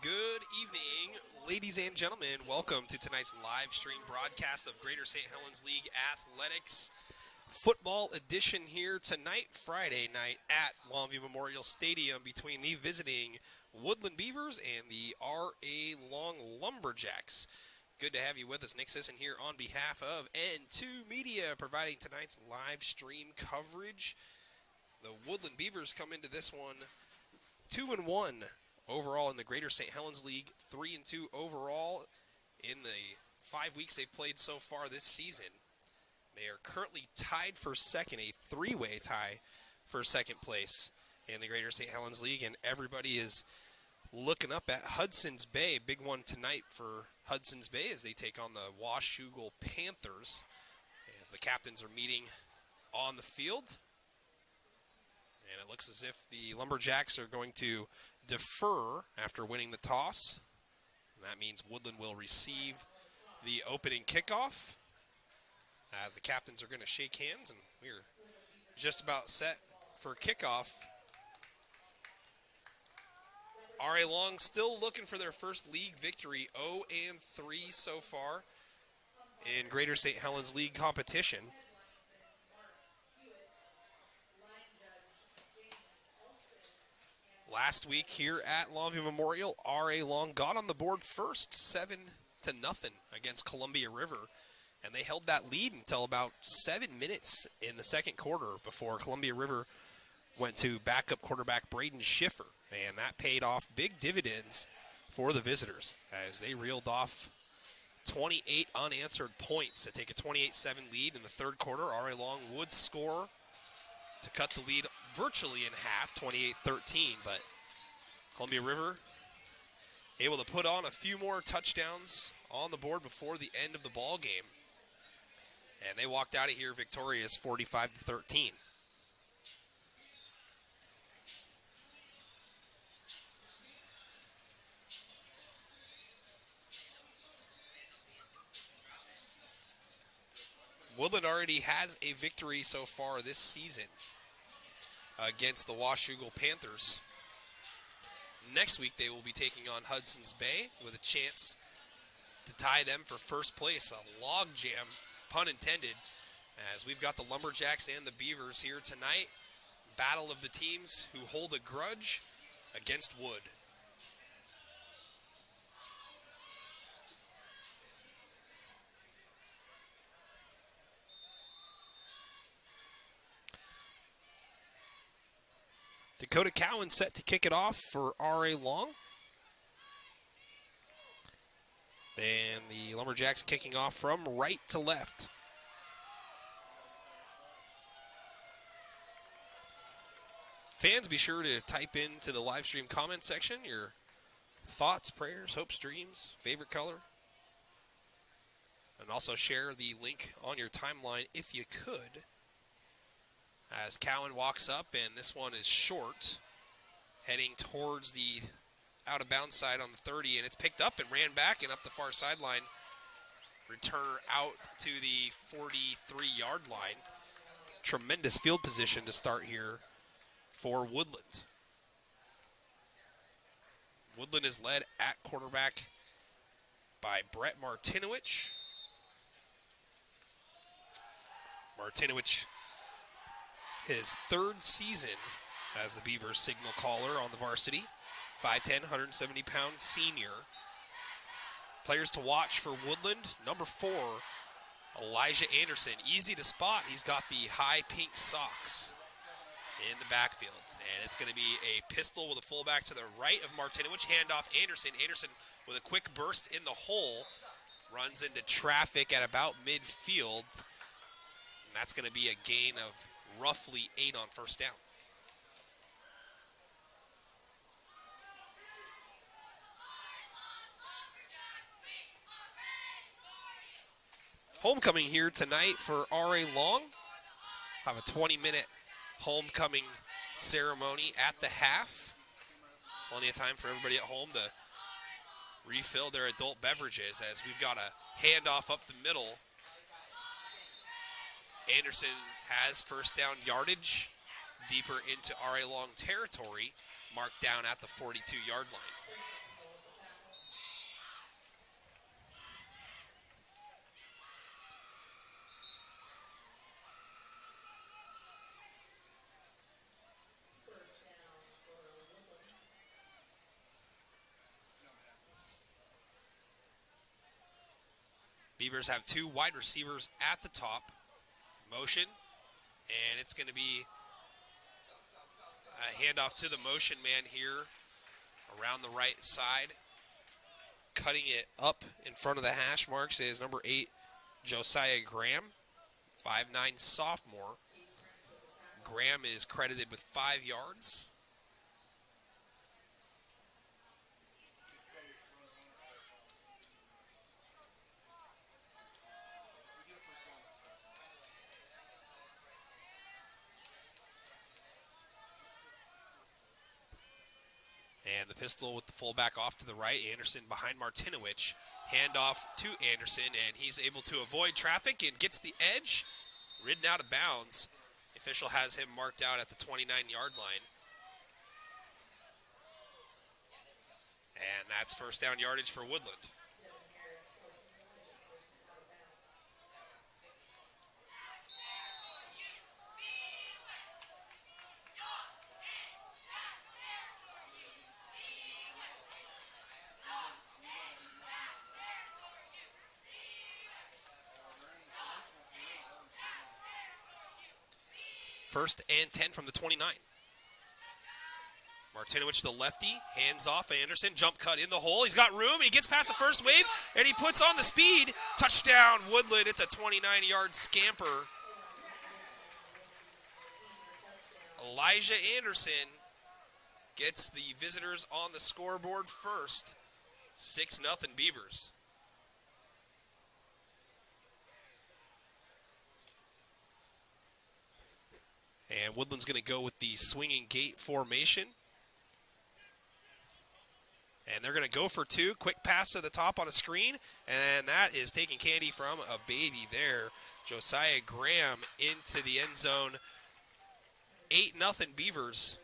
Good evening, ladies and gentlemen. Welcome to tonight's live stream broadcast of Greater St. Helens League Athletics football edition here tonight, Friday night at Longview Memorial Stadium between the visiting Woodland Beavers and the R.A. Long Lumberjacks. Good to have you with us. Nick Sisson here on behalf of N2 Media, providing tonight's live stream coverage. The Woodland Beavers come into this one 2-1 overall in the Greater St. Helens League, 3-2 overall in the 5 weeks they've played so far this season. They are currently tied for second, a three-way tie for second place in the Greater St. Helens League, and everybody is looking up at Hudson's Bay. Big one tonight for Hudson's Bay as they take on the Washougal Panthers as the captains are meeting on the field. And it looks as if the Lumberjacks are going to defer after winning the toss. And that means Woodland will receive the opening kickoff as the captains are going to shake hands, and we're just about set for kickoff. R.A. Long still looking for their first league victory, 0-3 so far in Greater St. Helens League competition. Last week here at Longview Memorial, R.A. Long got on the board first, 7-0 against Columbia River, and they held that lead until about 7 minutes in the second quarter before Columbia River went to backup quarterback Braden Schiffer, and that paid off big dividends for the visitors as they reeled off 28 unanswered points to take a 28-7 lead in the third quarter. R.A. Long would score to cut the lead virtually in half, 28-13, but Columbia River able to put on a few more touchdowns on the board before the end of the ball game, and they walked out of here victorious 45-13. Woodland already has a victory so far this season against the Washougal Panthers. Next week they will be taking on Hudson's Bay with a chance to tie them for first place. A log jam, pun intended, as we've got the Lumberjacks and the Beavers here tonight. Battle of the teams who hold a grudge against Wood. Dakota Cowan set to kick it off for R.A. Long. And the Lumberjacks kicking off from right to left. Fans, be sure to type into the live stream comment section your thoughts, prayers, hopes, dreams, favorite color. And also share the link on your timeline if you could. As Cowan walks up, and this one is short, heading towards the out-of-bounds side on the 30, and it's picked up and ran back and up the far sideline. Return out to the 43-yard line. Tremendous field position to start here for Woodland. Woodland is led at quarterback by Brett Martinowicz. Martinowicz, his third season as the Beavers signal caller on the varsity. 5'10", 170-pound senior. Players to watch for Woodland. Number 4, Elijah Anderson. Easy to spot. He's got the high pink socks in the backfield. And it's going to be a pistol with a fullback to the right of Martinowicz. Handoff Anderson. Anderson with a quick burst in the hole. Runs into traffic at about midfield. And that's going to be a gain of roughly 8 on first down. Homecoming here tonight for R.A. Long. Have a 20-minute homecoming ceremony at the half. Plenty of time for everybody at home to refill their adult beverages as we've got a handoff up the middle. Anderson has first down yardage deeper into R.A. Long territory, marked down at the 42-yard line. Beavers have two wide receivers at the top. Motion, and it's going to be a handoff to the motion man here around the right side. Cutting it up in front of the hash marks is number 8, Josiah Graham, 5'9" sophomore. Graham is credited with 5 yards. And the pistol with the fullback off to the right. Anderson behind Martinowicz. Handoff to Anderson, and he's able to avoid traffic and gets the edge. Ridden out of bounds. The official has him marked out at the 29-yard line. And that's first down yardage for Woodland. First and 10 from the 29. Martinowicz, the lefty, hands off Anderson, jump cut in the hole. He's got room, he gets past the first wave, and he puts on the speed. Touchdown, Woodland. It's a 29-yard scamper. Elijah Anderson gets the visitors on the scoreboard first. 6-0 Beavers. And Woodland's going to go with the swinging gate formation. And they're going to go for 2. Quick pass to the top on a screen. And that is taking candy from a baby there. Josiah Graham into the end zone. 8-0 Beavers.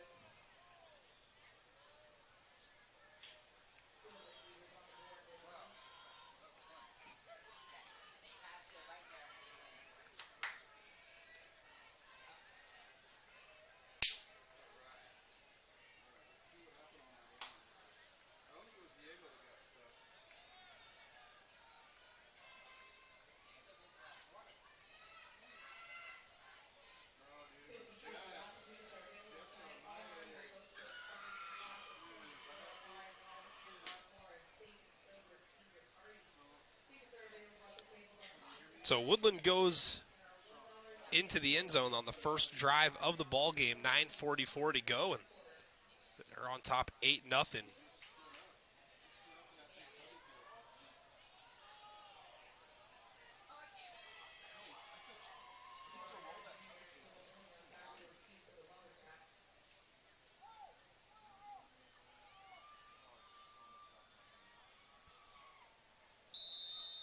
So Woodland goes into the end zone on the first drive of the ball game. 9:44 to go, and they're on top 8-0.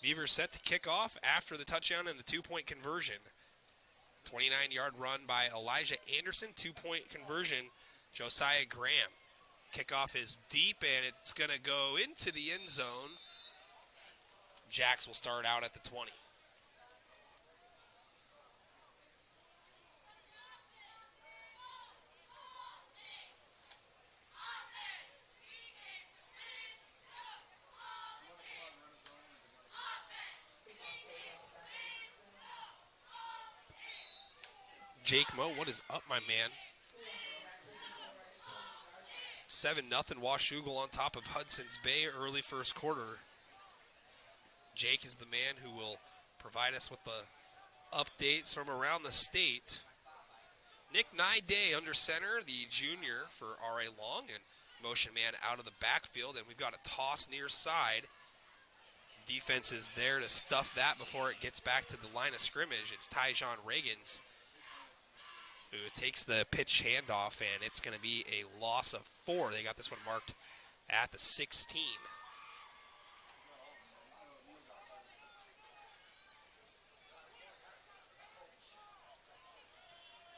Beavers set to kick off after the touchdown and the 2-point conversion. 29-yard run by Elijah Anderson, 2-point conversion, Josiah Graham. Kickoff is deep, and it's going to go into the end zone. Jacks will start out at the 20. Jake Moe, what is up, my man? 7-0 Washougal on top of Hudson's Bay early first quarter. Jake is the man who will provide us with the updates from around the state. Nick Nide under center, the junior for R.A. Long, and motion man out of the backfield, and we've got a toss near side. Defense is there to stuff that before it gets back to the line of scrimmage. It's Tyjon Reagans who takes the pitch handoff, and it's going to be a loss of 4. They got this one marked at the 16.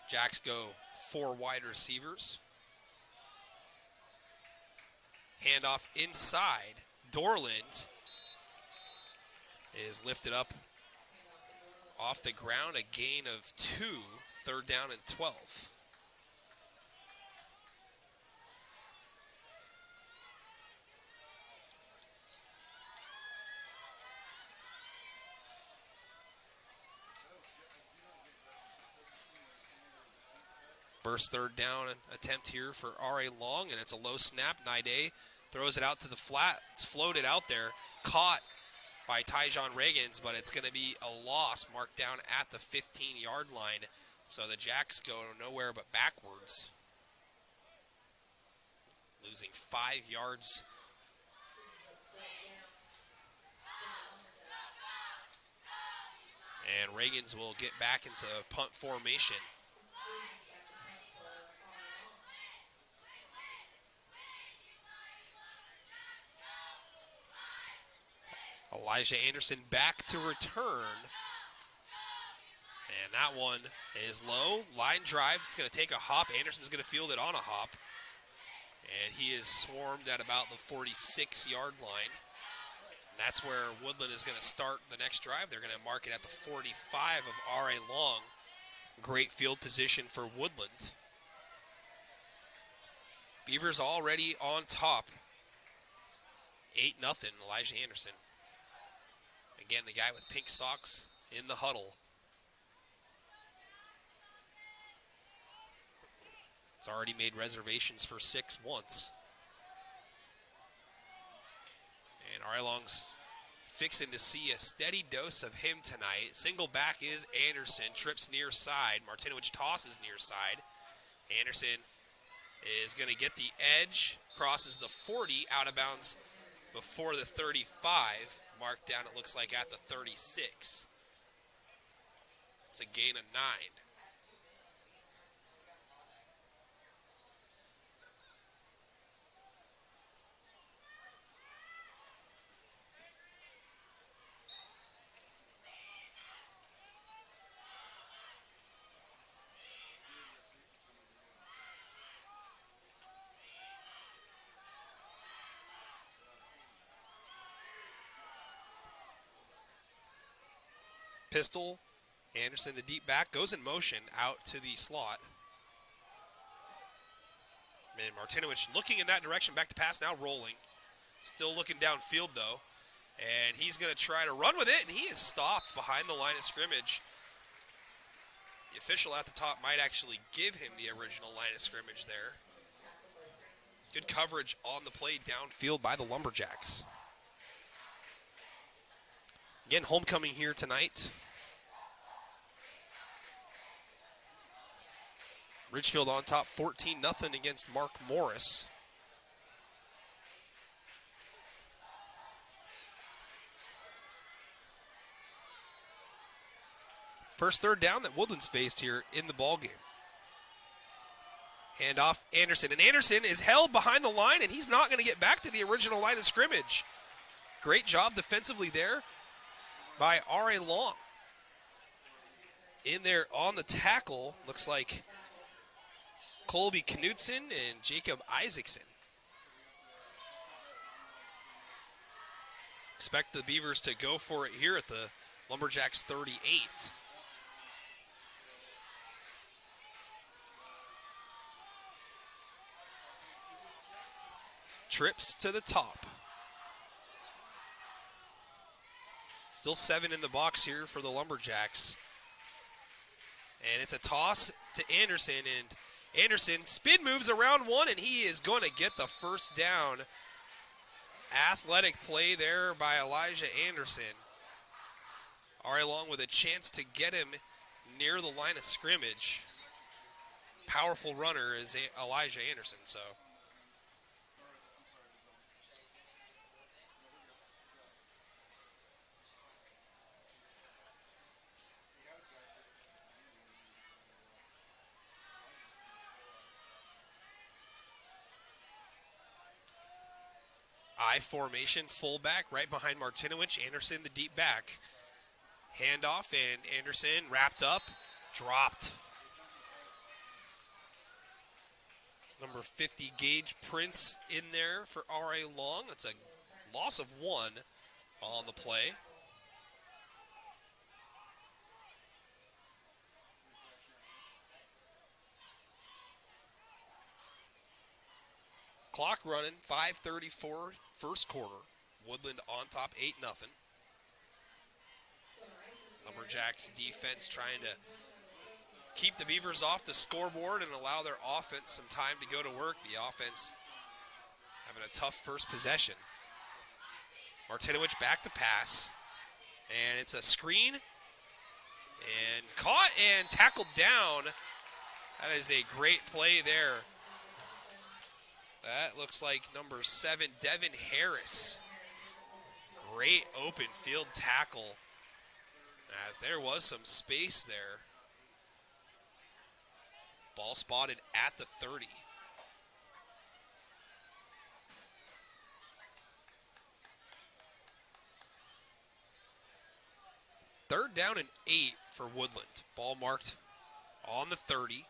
Jacks go 4 wide receivers. Handoff inside. Dorland is lifted up off the ground, a gain of 2. Third down and 12. First third down attempt here for R.A. Long, and it's a low snap. Naide throws it out to the flat. It's floated out there, caught by Tyjon Reagans, but it's going to be a loss marked down at the 15-yard line. So the Jacks go nowhere but backwards, losing 5 yards. And Reagans will get back into punt formation. Elijah Anderson back to return. And that one is low. Line drive. It's going to take a hop. Anderson's going to field it on a hop. And he is swarmed at about the 46-yard line. And that's where Woodland is going to start the next drive. They're going to mark it at the 45 of R.A. Long. Great field position for Woodland. Beavers already on top. 8-0, Elijah Anderson. Again, the guy with pink socks in the huddle. It's already made reservations for 6 once. And R.A. Long's fixing to see a steady dose of him tonight. Single back is Anderson. Trips near side. Martinowicz tosses near side. Anderson is going to get the edge. Crosses the 40 out of bounds before the 35. Marked down, it looks like, at the 36. It's a gain of 9. Pistol, Anderson, the deep back, goes in motion out to the slot. And Martinowicz looking in that direction, back to pass, now rolling. Still looking downfield, though. And he's going to try to run with it, and he is stopped behind the line of scrimmage. The official at the top might actually give him the original line of scrimmage there. Good coverage on the play downfield by the Lumberjacks. Again, homecoming here tonight. Ridgefield on top 14-0 against Mark Morris. First third down that Woodland's faced here in the ballgame. Hand off Anderson, and Anderson is held behind the line, and he's not going to get back to the original line of scrimmage. Great job defensively there by R.A. Long. In there on the tackle, looks like Colby Knudsen and Jacob Isaacson. Expect the Beavers to go for it here at the Lumberjacks 38. Trips to the top. Still 7 in the box here for the Lumberjacks. And it's a toss to Anderson, and Anderson spin moves around one, and he is going to get the first down. Athletic play there by Elijah Anderson. R.A. Long with a chance to get him near the line of scrimmage. Powerful runner is Elijah Anderson, so. I formation, fullback, right behind Martinowicz. Anderson, the deep back. Handoff, and Anderson wrapped up, dropped. Number 50, Gage Prince in there for R.A. Long. That's a loss of 1 on the play. Clock running, 5:34 first quarter. Woodland on top, 8-0. Lumberjacks defense trying to keep the Beavers off the scoreboard and allow their offense some time to go to work. The offense having a tough first possession. Martinowicz back to pass. And it's a screen. And caught and tackled down. That is a great play there. That looks like number 7, Devin Harris. Great open field tackle, as there was some space there. Ball spotted at the 30. Third down and 8 for Woodland. Ball marked on the 30.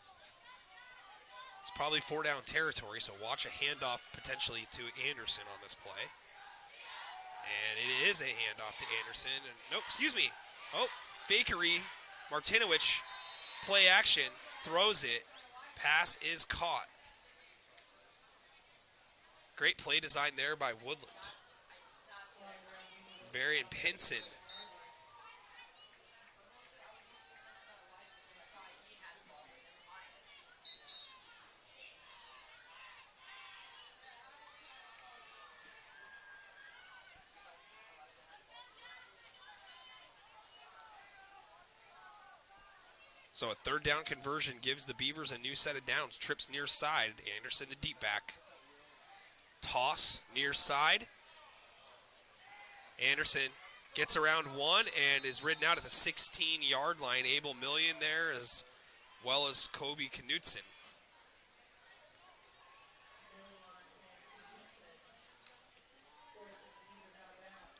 It's probably 4-down territory, so watch a handoff potentially to Anderson on this play. And it is a handoff to Anderson. And nope, excuse me. Oh, fakery. Martinowicz, play action, throws it. Pass is caught. Great play design there by Woodland. Varian Pinson. So a third down conversion gives the Beavers a new set of downs. Trips near side. Anderson the deep back. Toss near side. Anderson gets around one and is ridden out at the 16-yard line. Abel Million there as well as Kobe Knutson.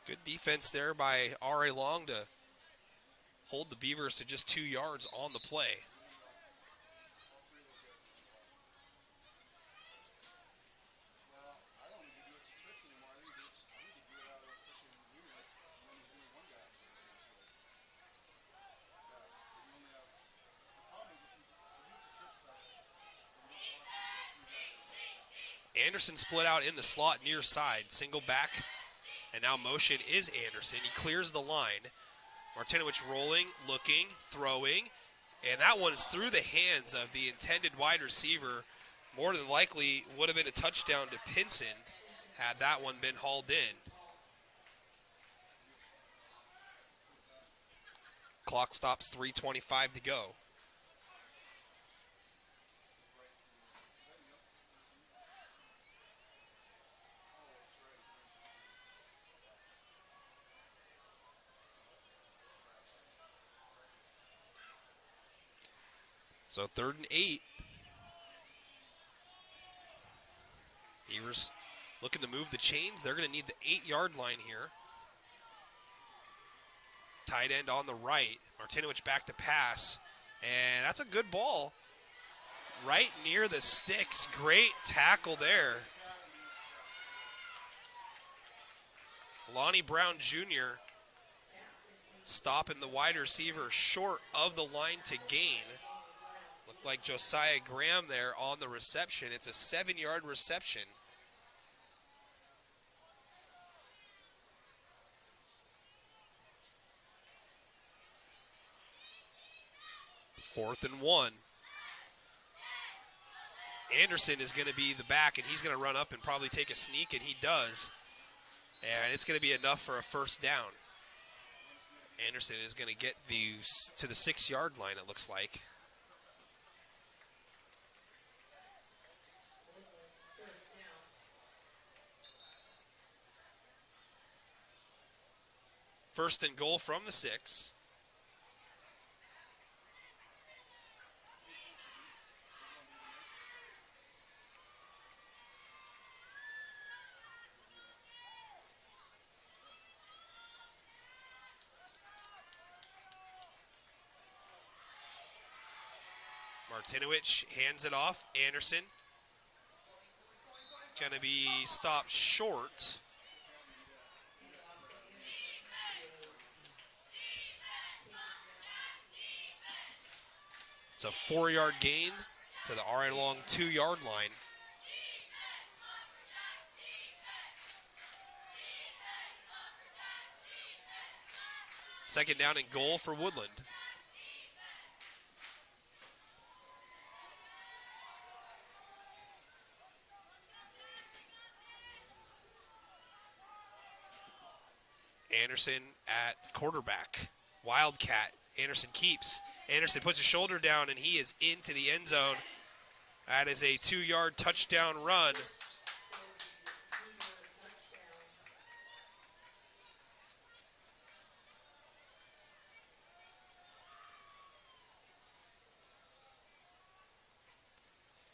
Good defense there by R.A. Long to hold the Beavers to just 2 yards on the play. Anderson split out in the slot near side. Single back, and now motion is Anderson. He clears the line. Martinowicz rolling, looking, throwing, and that one is through the hands of the intended wide receiver. More than likely would have been a touchdown to Pinson had that one been hauled in. Clock stops, 3:25 to go. So 3rd and 8. Beavers looking to move the chains. They're going to need the 8-yard line here. Tight end on the right. Martinowicz back to pass. And that's a good ball. Right near the sticks. Great tackle there. Lonnie Brown Jr. stopping the wide receiver short of the line to gain. Looked like Josiah Graham there on the reception. It's a 7-yard reception. Fourth and 1. Anderson is going to be the back, and he's going to run up and probably take a sneak, and he does. And it's going to be enough for a first down. Anderson is going to get to the 6-yard line, it looks like. First and goal from the 6. Martinowicz hands it off. Anderson going to be stopped short. It's a 4-yard gain to the R.A. Long 2-yard line. Second down and goal for Woodland. Anderson at quarterback. Wildcat. Anderson keeps. Anderson puts his shoulder down, and he is into the end zone. That is a 2-yard touchdown run.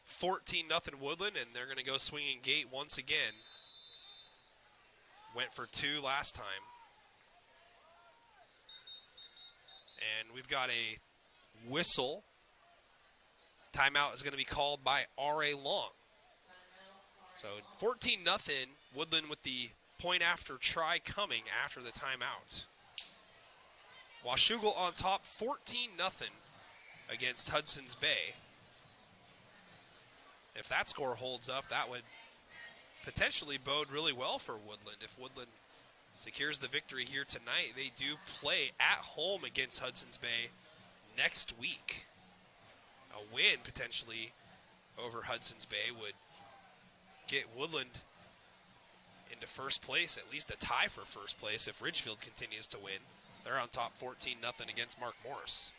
$14-0 Woodland, and they're going to go swinging gate once again. Went for 2 last time. And we've got a whistle. Timeout is going to be called by R.A. Long. So 14-0, Woodland with the point after try coming after the timeout. Washougal on top, 14-0 against Hudson's Bay. If that score holds up, that would potentially bode really well for Woodland. If Woodland secures the victory here tonight, they do play at home against Hudson's Bay next week. A win potentially over Hudson's Bay would get Woodland into first place, at least a tie for first place if Ridgefield continues to win. They're on top 14-0 against Mark Morris.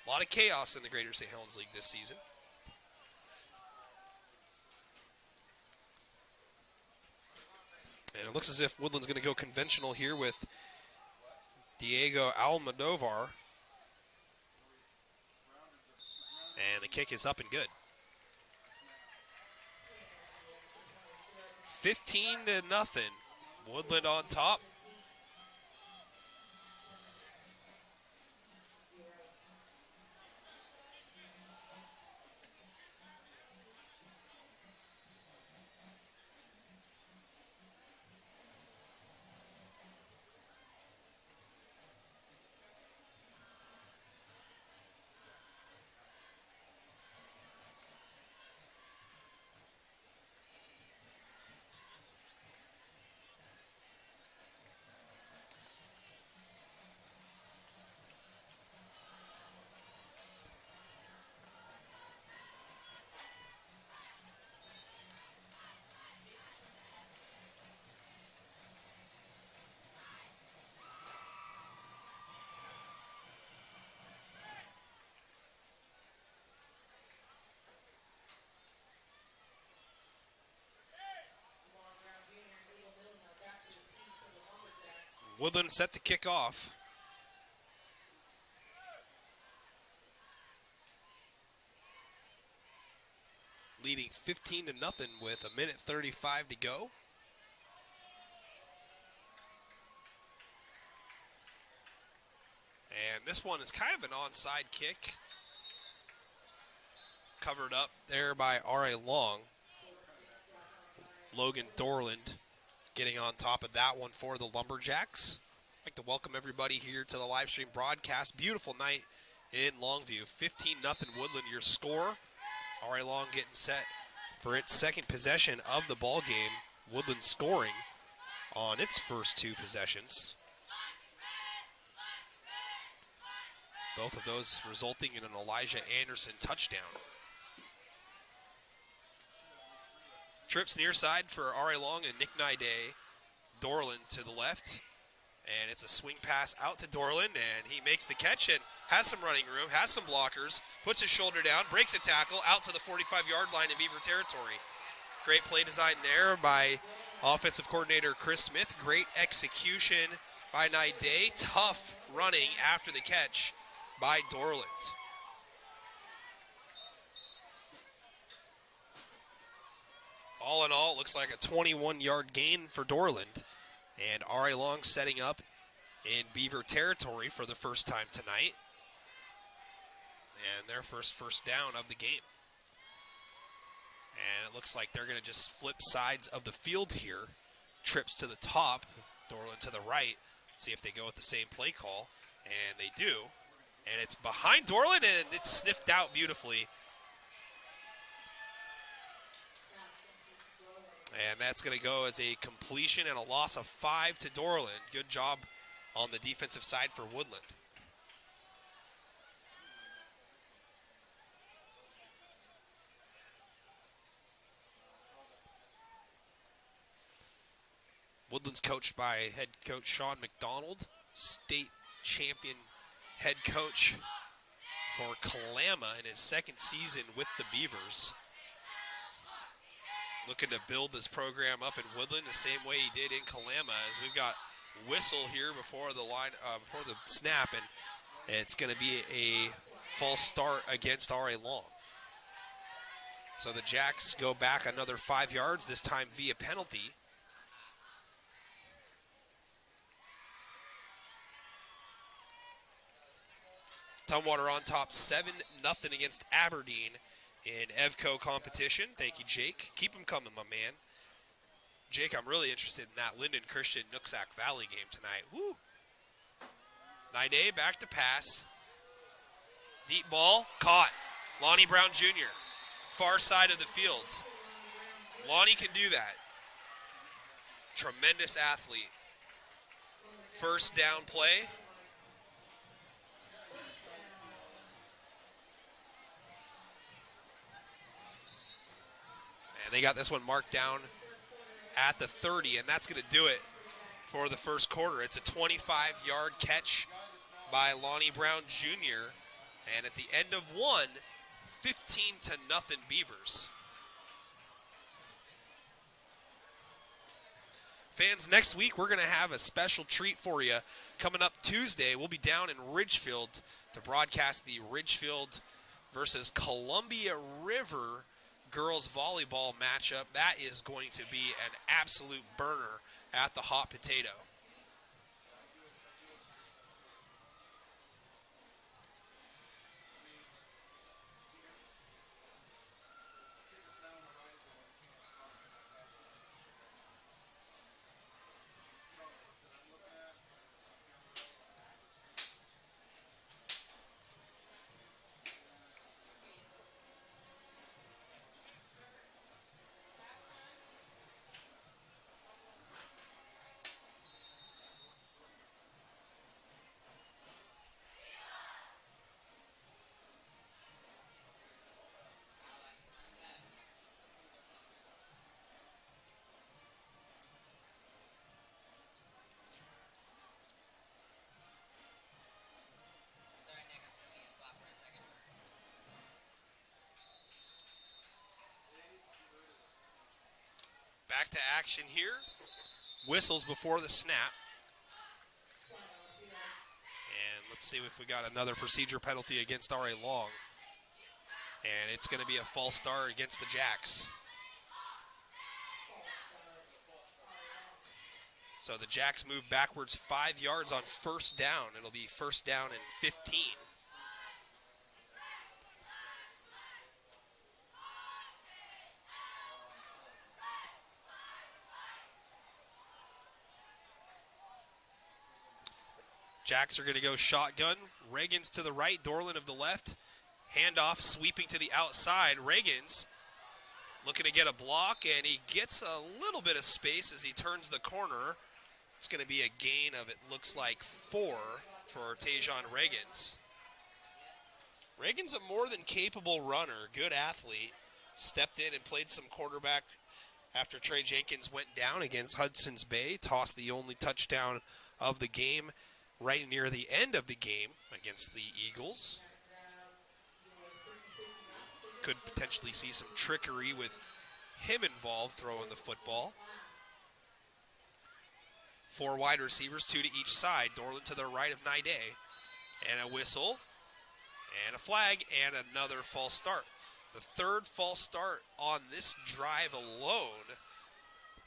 A lot of chaos in the Greater St. Helens League this season. And it looks as if Woodland's going to go conventional here with Diego Almodovar. And the kick is up and good. 15-0. Woodland on top. Woodland set to kick off. Leading 15-0 with 1:35 to go. And this one is kind of an onside kick. Covered up there by R.A. Long. Logan Dorland getting on top of that one for the Lumberjacks. I'd like to welcome everybody here to the live stream broadcast. Beautiful night in Longview. 15-0 Woodland, your score. R.A. Long getting set for its second possession of the ball game. Woodland scoring on its first 2 possessions. Both of those resulting in an Elijah Anderson touchdown. Trips near side for R.A. Long and Nick Nide. Dorland to the left. And it's a swing pass out to Dorland, and he makes the catch and has some running room, has some blockers, puts his shoulder down, breaks a tackle, out to the 45-yard line in Beaver territory. Great play design there by offensive coordinator Chris Smith. Great execution by Nide. Tough running after the catch by Dorland. All in all, it looks like a 21-yard gain for Dorland. And R.A. Long setting up in Beaver territory for the first time tonight. And their first down of the game. And it looks like they're going to just flip sides of the field here. Trips to the top, Dorland to the right. See if they go with the same play call. And they do. And it's behind Dorland, and it's sniffed out beautifully. And that's going to go as a completion and a loss of 5 to Dorland. Good job on the defensive side for Woodland. Woodland's coached by head coach Sean McDonald, state champion head coach for Kalama in his second season with the Beavers. Looking to build this program up in Woodland the same way he did in Kalama, as we've got whistle here before the before the snap, and it's going to be a false start against R.A. Long. So the Jacks go back another 5 yards, this time via penalty. Tumwater on top 7-0 against Aberdeen in EVCO competition. Thank you, Jake. Keep them coming, my man. Jake, I'm really interested in that Linden Christian Nooksack Valley game tonight. Woo! Naide back to pass. Deep ball, caught. Lonnie Brown Jr., far side of the field. Lonnie can do that. Tremendous athlete. First down play. And they got this one marked down at the 30, and that's going to do it for the first quarter. It's a 25-yard catch by Lonnie Brown Jr., and at the end of one, 15-0 Beavers. Fans, next week we're going to have a special treat for you. Coming up Tuesday, we'll be down in Ridgefield to broadcast the Ridgefield versus Columbia River girls volleyball matchup. That is going to be an absolute burner at the Hot Potato. Back to action here. Whistles before the snap. And let's see if we got another procedure penalty against R.A. Long. And it's going to be a false start against the Jacks. So the Jacks move backwards 5 yards on first down. It'll be first down and 15. Jacks are going to go shotgun. Reagan's to the right, Dorland of the left. Handoff, sweeping to the outside. Reagan's looking to get a block, and he gets a little bit of space as he turns the corner. It's going to be a gain of, it looks like, 4 for Tajon Reagan's. Reagan's a more than capable runner, good athlete. Stepped in and played some quarterback after Trey Jenkins went down against Hudson's Bay. Tossed the only touchdown of the game right near the end of the game against the Eagles. Could potentially see some trickery with him involved throwing the football. 4 wide receivers, 2 to each side. Dorland to the right of Naide. And a whistle, and a flag, and another false start. The third false start on this drive alone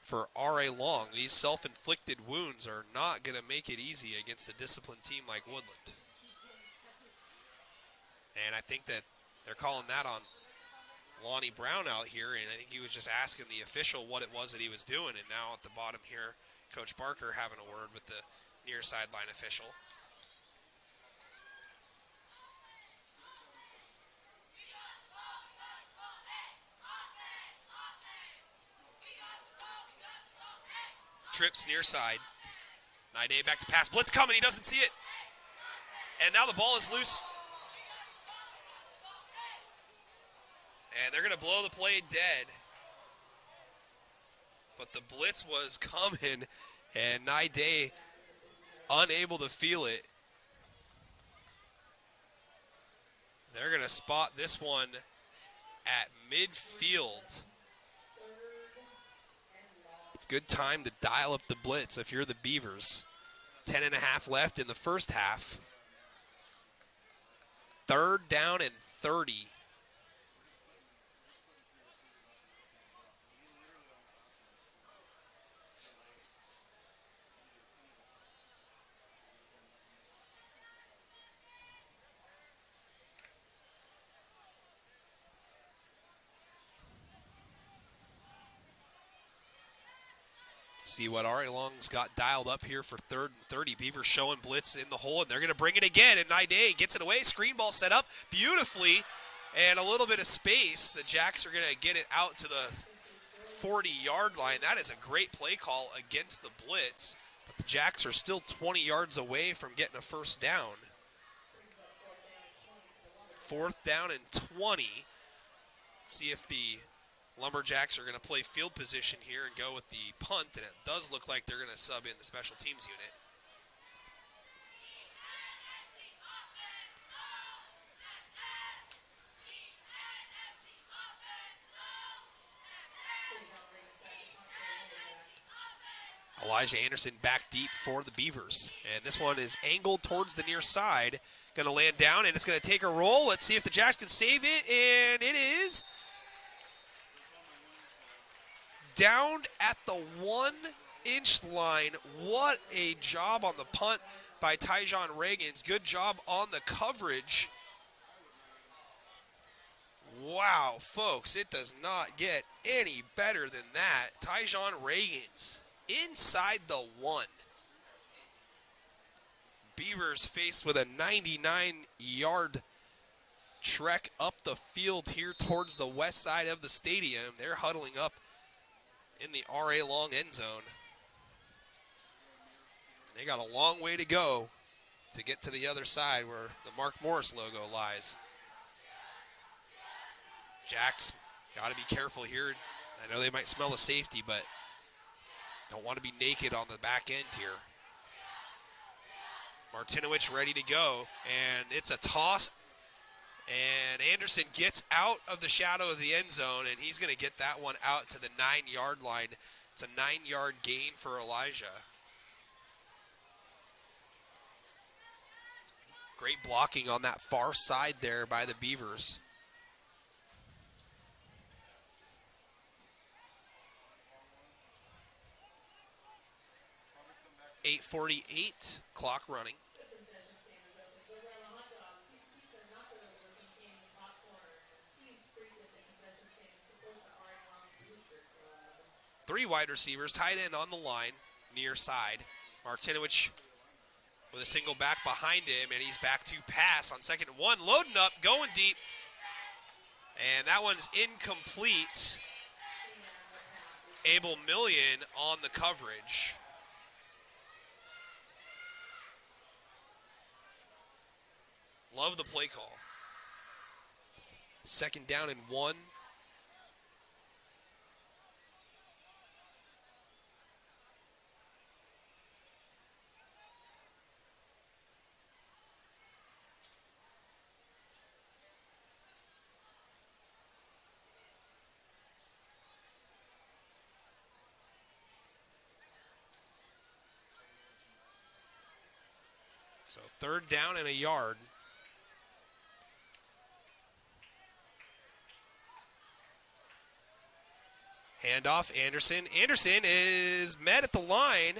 for R.A. Long. These self-inflicted wounds are not going to make it easy against a disciplined team like Woodland. And I think that they're calling that on Lonnie Brown out here, and I think he was just asking the official what it was that he was doing, and now at the bottom here, Coach Barker having a word with the near sideline official. Trips near side. Naide back to pass. Blitz coming. He doesn't see it. And now the ball is loose. And they're going to blow the play dead. But the blitz was coming, And Naide unable to feel it. They're going to spot this one at midfield. Good time to dial up the blitz if you're the Beavers. 10.5 left in the first half. 3rd down and 30. See what Ari Long's got dialed up here for 3rd and 30. Beavers showing blitz in the hole, and they're going to bring it again. And Naide gets it away. Screen ball set up beautifully, and a little bit of space. The Jacks are going to get it out to the 40-yard line. That is a great play call against the blitz, but the Jacks are still 20 yards away from getting a first down. 4th down and 20. See if the Lumberjacks are going to play field position here and go with the punt, and it does look like they're going to sub in the special teams unit. Elijah Anderson back deep for the Beavers, and this one is angled towards the near side. Going to land down, and it's going to take a roll. Let's see if the Jacks can save it, and it is down at the 1-inch line. What a job on the punt by Tyjon Reagans. Good job on the coverage. Wow, folks, it does not get any better than that. Tyjon Reagans inside the 1. Beavers faced with a 99-yard trek up the field here towards the west side of the stadium. They're huddling up in the R.A. Long end zone. They got a long way to go to get to the other side where the Mark Morris logo lies. Jacks got to be careful here. I know they might smell a safety, but don't want to be naked on the back end here. Martinowicz ready to go, and it's a toss. And Anderson gets out of the shadow of the end zone, and he's going to get that one out to the 9-yard line. It's a 9-yard gain for Elijah. Great blocking on that far side there by the Beavers. .8:48, clock running. Three wide receivers, tight end on the line, near side. Martinowicz with a single back behind him, and he's back to pass on 2nd and 1. Loading up, going deep. And that one's incomplete. Abel Million on the coverage. Love the play call. 2nd down and 1. So 3rd down and a yard. Handoff, Anderson. Anderson is met at the line,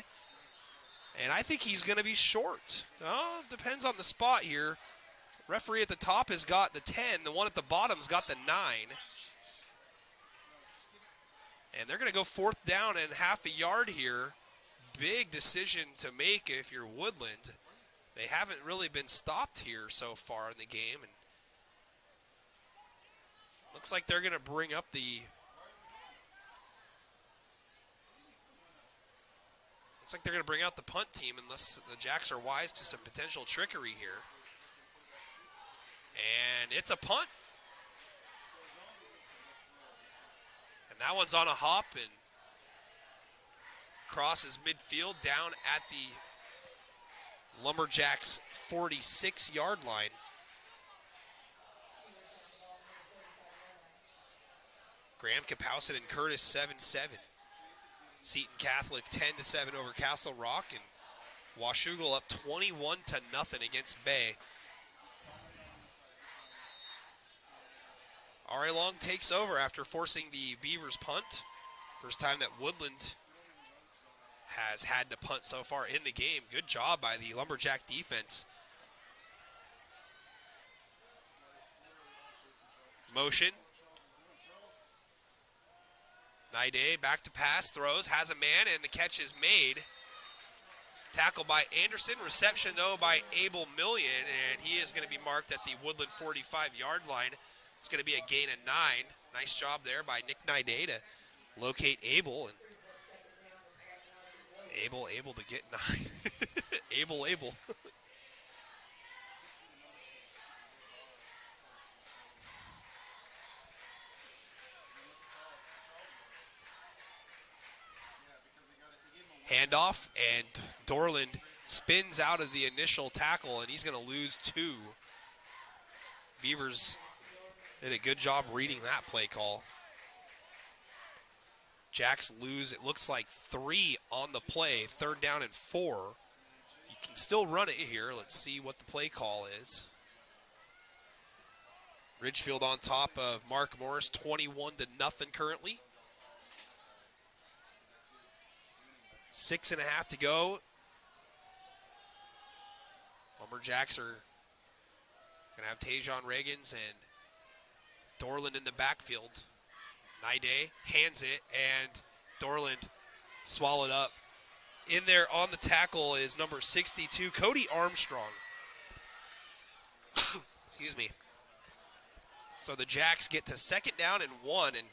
and I think he's going to be short. Oh, depends on the spot here. Referee at the top has got the 10. The one at the bottom's got the 9. And they're going to go 4th down and half a yard here. Big decision to make if you're Woodland. They haven't really been stopped here so far in the game. And looks like they're going to bring up the... Looks like they're going to bring out the punt team unless the Jacks are wise to some potential trickery here. And it's a punt. And that one's on a hop, and crosses midfield down at the Lumberjacks 46-yard line. Graham Kapowson and Curtis 7-7. Seton Catholic 10-7 over Castle Rock, and Washougal up 21-0 against Bay. R.A. Long takes over after forcing the Beavers punt. First time that Woodland has had to punt so far in the game. Good job by the Lumberjack defense. Motion. Naide back to pass, throws, has a man, and the catch is made. Tackle by Anderson, reception though by Abel Million, and he is going to be marked at the Woodland 45-yard line. It's going to be a gain of 9. Nice job there by Nick Naide to locate Abel, and Abel able to get 9. Abel. Handoff, and Dorland spins out of the initial tackle, and he's going to lose 2. Beavers did a good job reading that play call. Jacks lose, it looks like 3 on the play, 3rd down and 4. You can still run it here. Let's see what the play call is. Ridgefield on top of Mark Morris, 21-0 currently. 6.5 to go. Lumberjacks are going to have Tajon Reagans and Dorland in the backfield. Naide hands it, and Dorland swallowed up. In there on the tackle is number 62, Cody Armstrong. Excuse me. So the Jacks get to 2nd down and 1, and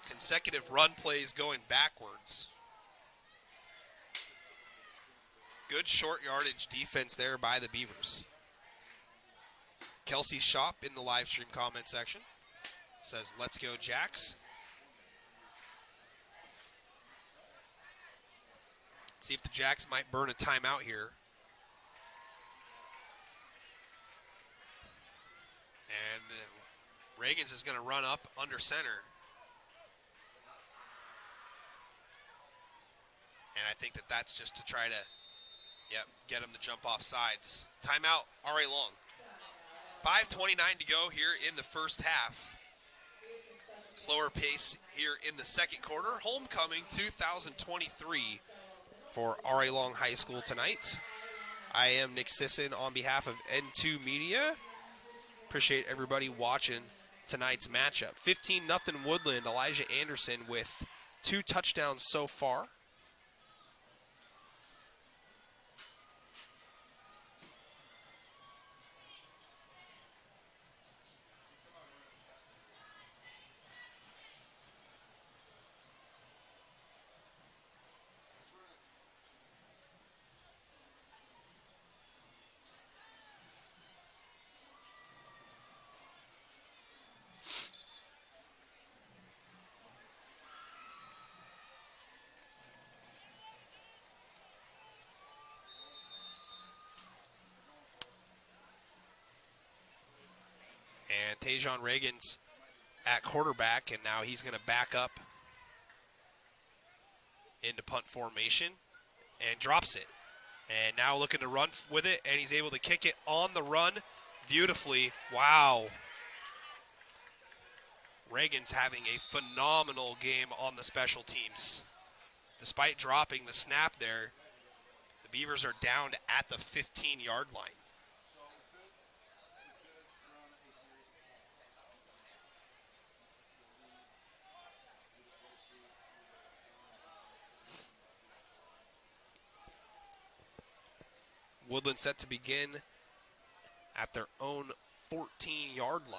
consecutive run plays going backwards. Good short yardage defense there by the Beavers. Kelsey Shop in the live stream comment section says, "Let's go Jacks." See if the Jacks might burn a timeout here. And Reagans is going to run up under center. And I think that that's just to try to get him to jump off sides. Timeout, R.A. Long. 5:29 to go here in the first half. Slower pace here in the second quarter. Homecoming 2023 for R.A. Long High School tonight. I am Nick Sisson on behalf of N2 Media. Appreciate everybody watching tonight's matchup. 15-0 Woodland. Elijah Anderson with 2 touchdowns so far. And Tajon Reagans at quarterback, and now he's going to back up into punt formation and drops it. And now looking to run with it, and he's able to kick it on the run beautifully. Wow. Reagans having a phenomenal game on the special teams. Despite dropping the snap there, the Beavers are down at the 15-yard line. Woodland set to begin at their own 14-yard line.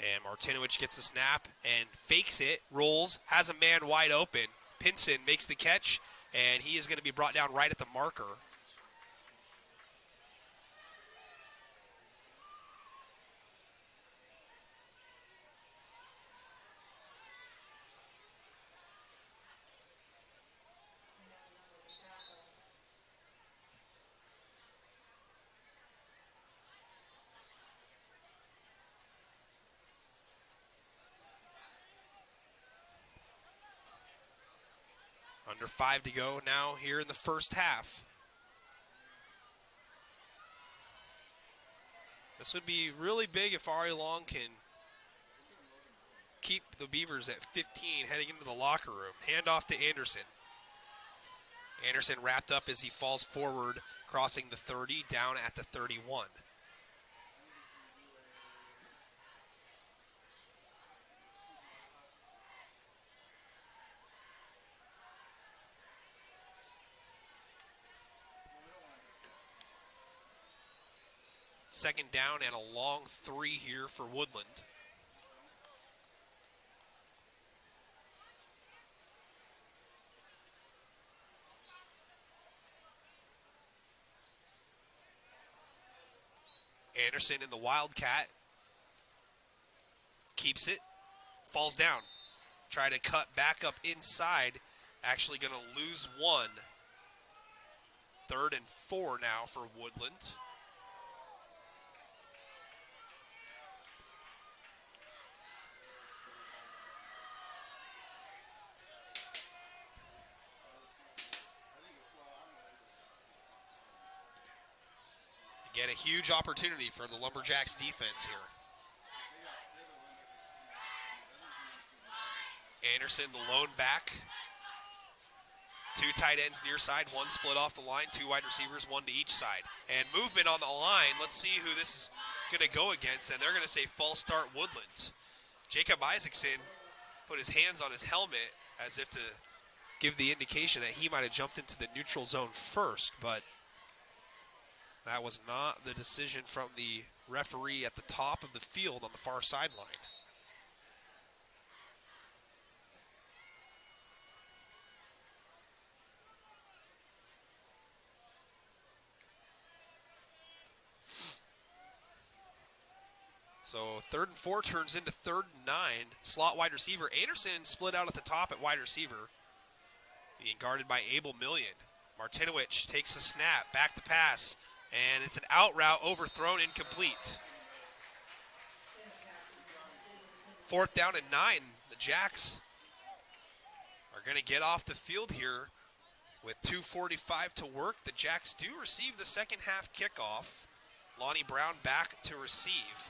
And Martinowicz gets the snap and fakes it, rolls, has a man wide open. Pinson makes the catch, and he is going to be brought down right at the marker. Under 5 to go now here in the first half. This would be really big if Ari Long can keep the Beavers at 15 heading into the locker room. Handoff to Anderson. Anderson wrapped up as he falls forward, crossing the 30, down at the 31. Second down and a long 3 here for Woodland. Anderson in the Wildcat. Keeps it. Falls down. Try to cut back up inside. Actually going to lose 1. 3rd and 4 now for Woodland. Again, a huge opportunity for the Lumberjacks defense here. Anderson, the lone back. 2 tight ends near side, 1 split off the line, 2 wide receivers, 1 to each side. And movement on the line. Let's see who this is going to go against, and they're going to say false start Woodland. Jacob Isaacson put his hands on his helmet as if to give the indication that he might have jumped into the neutral zone first, but that was not the decision from the referee at the top of the field on the far sideline. So 3rd and 4 turns into 3rd and 9. Slot wide receiver. Anderson split out at the top at wide receiver, being guarded by Abel Million. Martinowicz takes the snap, back to pass. And it's an out route, overthrown, incomplete. 4th down and 9. The Jacks are going to get off the field here with 2:45 to work. The Jacks do receive the second half kickoff. Lonnie Brown back to receive.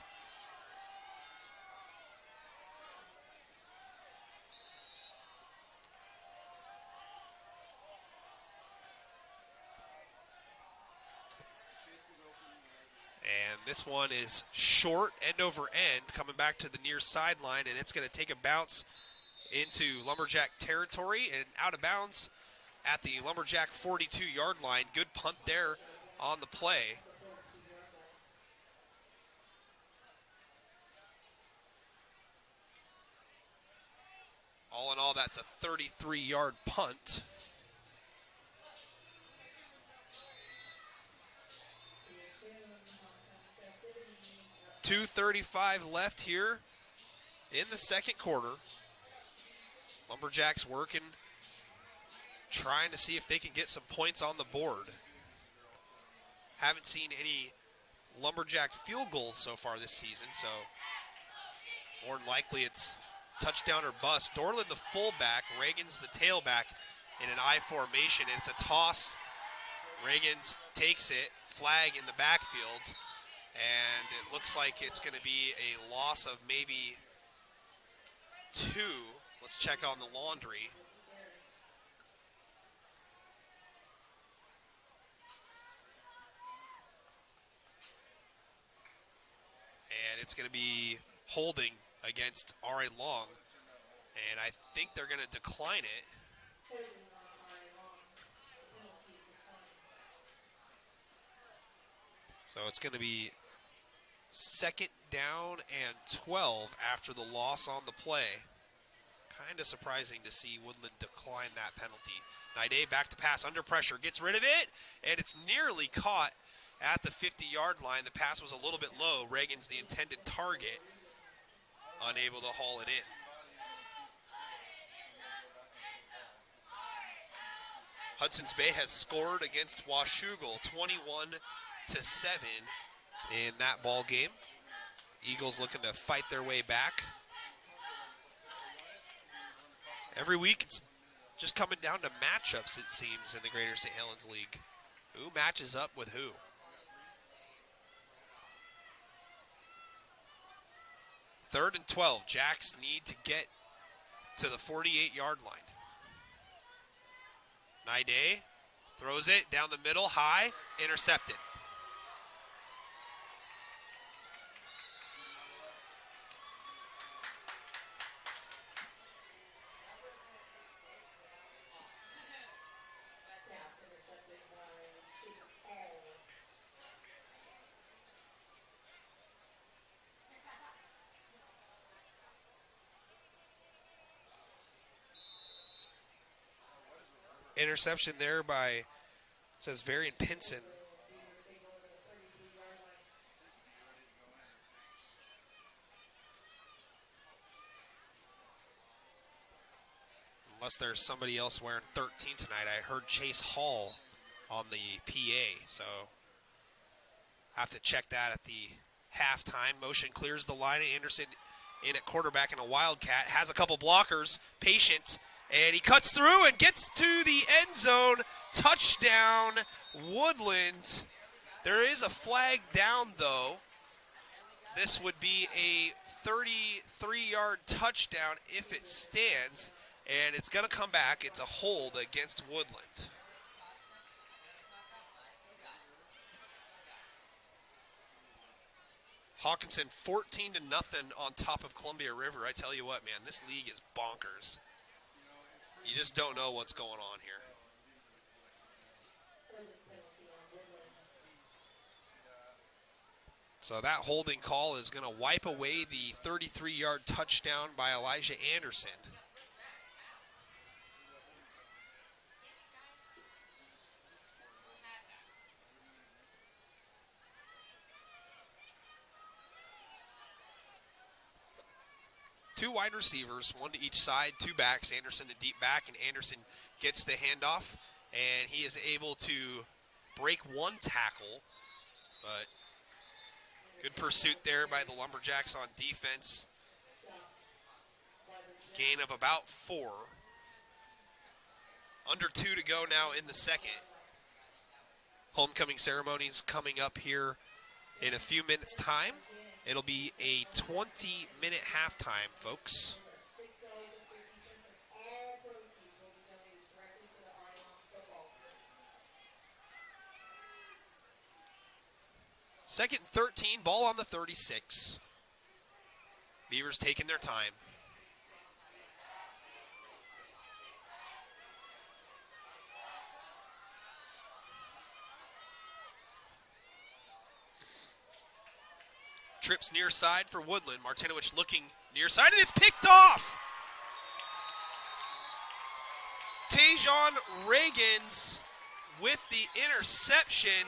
And this one is short, end over end, coming back to the near sideline, and it's going to take a bounce into Lumberjack territory and out of bounds at the Lumberjack 42-yard line. Good punt there on the play. All in all, that's a 33-yard punt. .235 left here in the second quarter. Lumberjacks working, trying to see if they can get some points on the board. Haven't seen any Lumberjack field goals so far this season, so more than likely it's touchdown or bust. Dorland the fullback, Reagan's the tailback in an I formation, and it's a toss. Reagan's takes it, flag in the backfield. And it looks like it's going to be a loss of maybe 2. Let's check on the laundry. And it's going to be holding against Ari Long. And I think they're going to decline it. So it's going to be 2nd down and 12 after the loss on the play. Kind of surprising to see Woodland decline that penalty. Naide back to pass, under pressure, gets rid of it, and it's nearly caught at the 50-yard line. The pass was a little bit low. Reagan's the intended target, unable to haul it in. Hudson's Bay has scored against Washougal 21-7 in that ball game. Eagles looking to fight their way back. Every week it's just coming down to matchups, it seems, in the Greater St. Helens League. Who matches up with who? Third and 12. Jacks need to get to the 48-yard line. Naide throws it down the middle, high, intercepted. Interception there by, it says Varian Pinson. Unless there's somebody else wearing 13 tonight. I heard Chase Hall on the PA, so have to check that at the halftime. Motion clears the line, and Anderson in at quarterback in a Wildcat. Has a couple blockers, patient, and he cuts through and gets to the end zone. Touchdown, Woodland. There is a flag down, though. This would be a 33-yard touchdown if it stands, and it's going to come back. It's a hold against Woodland. Hawkinson 14-0 on top of Columbia River. I tell you what, man, this league is bonkers. You just don't know what's going on here. So that holding call is going to wipe away the 33-yard touchdown by Elijah Anderson. Two wide receivers, one to each side, two backs. Anderson the deep back, and Anderson gets the handoff, and he is able to break one tackle, but good pursuit there by the Lumberjacks on defense. Gain of about 4. Under 2 to go now in the second. Homecoming ceremonies coming up here in a few minutes' time. It'll be a 20-minute halftime, folks. Second and 13, ball on the 36. Beavers taking their time. Trips near side for Woodland. Martinowicz looking near side, and it's picked off. Tajon Reagans with the interception.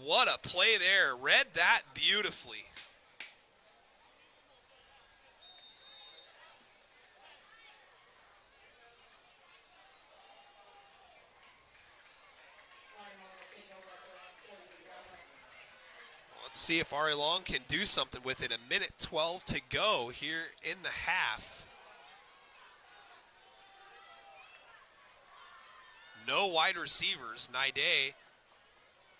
What a play there. Read that beautifully. Let's see if Ari Long can do something with it. 1:12 to go here in the half. No wide receivers. Naide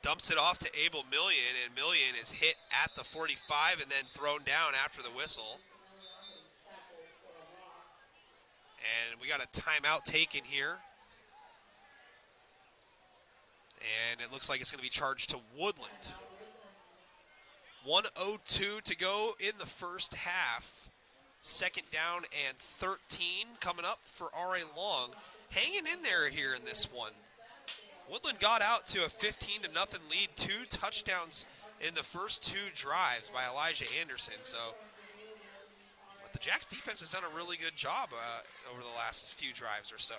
dumps it off to Abel Million, and Million is hit at the 45 and then thrown down after the whistle. And we got a timeout taken here. And it looks like it's going to be charged to Woodland. 1:02 to go in the first half. Second down and 13 coming up for R.A. Long. Hanging in there here in this one. Woodland got out to a 15-0 lead, 2 touchdowns in the first 2 drives by Elijah Anderson. So, but the Jacks defense has done a really good job over the last few drives or so.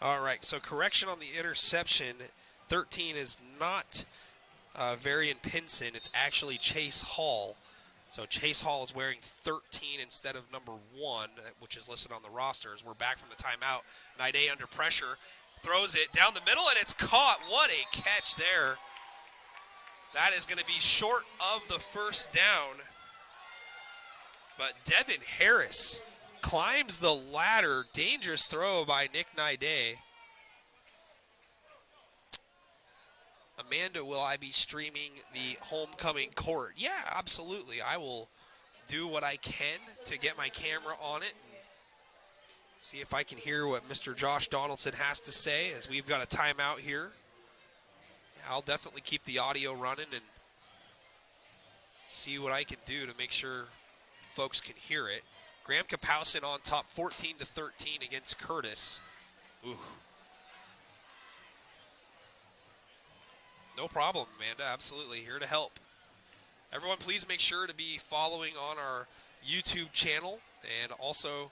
All right, so correction on the interception. 13 is not Varian Pinson. It's actually Chase Hall. So Chase Hall is wearing 13 instead of number 1, which is listed on the rosters. We're back from the timeout. Naide under pressure. Throws it down the middle, and it's caught. What a catch there. That is going to be short of the first down. But Devin Harris climbs the ladder. Dangerous throw by Nick Naide. Amanda, will I be streaming the homecoming court? Yeah, absolutely. I will do what I can to get my camera on it and see if I can hear what Mr. Josh Donaldson has to say, as we've got a timeout here. I'll definitely keep the audio running and see what I can do to make sure folks can hear it. Graham Kapowson on top, 14-13 against Curtis. Ooh. No problem, Amanda. Absolutely. Here to help. Everyone, please make sure to be following on our YouTube channel and also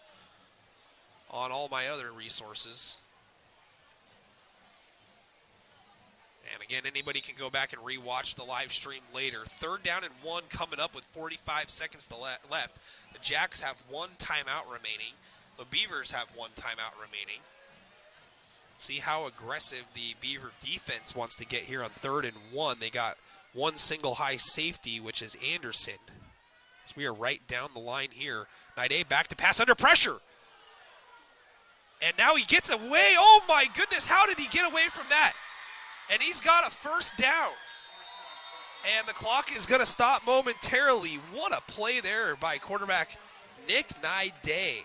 on all my other resources. And again, anybody can go back and rewatch the live stream later. 3rd down and 1 coming up with 45 seconds left. The Jacks have 1 timeout remaining. The Beavers have 1 timeout remaining. See how aggressive the Beaver defense wants to get here on 3rd and 1. They got 1 single high safety, which is Anderson. As we are right down the line here. Naide back to pass under pressure. And now he gets away. Oh my goodness, how did he get away from that? And he's got a 1st down. And the clock is going to stop momentarily. What a play there by quarterback Nick Naide.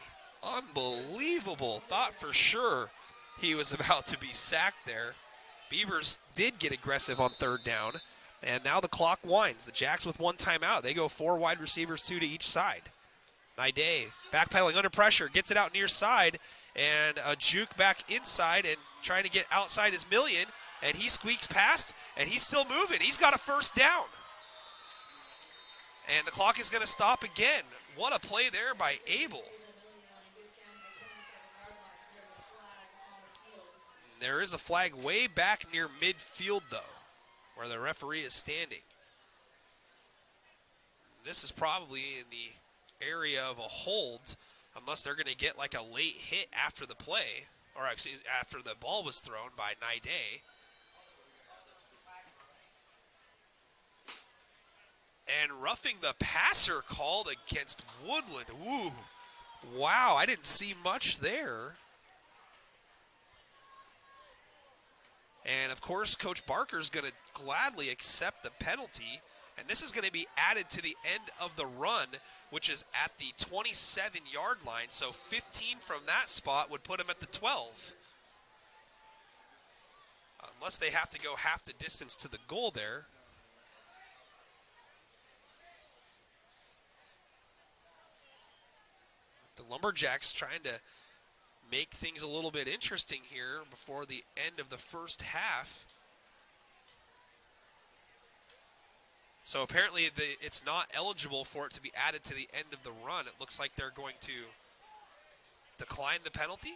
Unbelievable. Thought for sure he was about to be sacked there. Beavers did get aggressive on 3rd down. And now the clock winds. The Jacks with 1 timeout. They go 4 wide receivers, 2 to each side. Naide backpedaling under pressure. Gets it out near side. And a juke back inside and trying to get outside his million. And he squeaks past, and he's still moving. He's got a 1st down. And the clock is going to stop again. What a play there by Abel. There is a flag way back near midfield, though, where the referee is standing. This is probably in the area of a hold, unless they're going to get like a late hit after the play, or actually after the ball was thrown by Naide. And roughing the passer called against Woodland. Ooh, wow, I didn't see much there. And, of course, Coach Barker's going to gladly accept the penalty. And this is going to be added to the end of the run, which is at the 27-yard line. So 15 from that spot would put him at the 12. Unless they have to go half the distance to the goal there. The Lumberjacks trying to make things a little bit interesting here before the end of the first half. So apparently it's not eligible for it to be added to the end of the run. It looks like they're going to decline the penalty.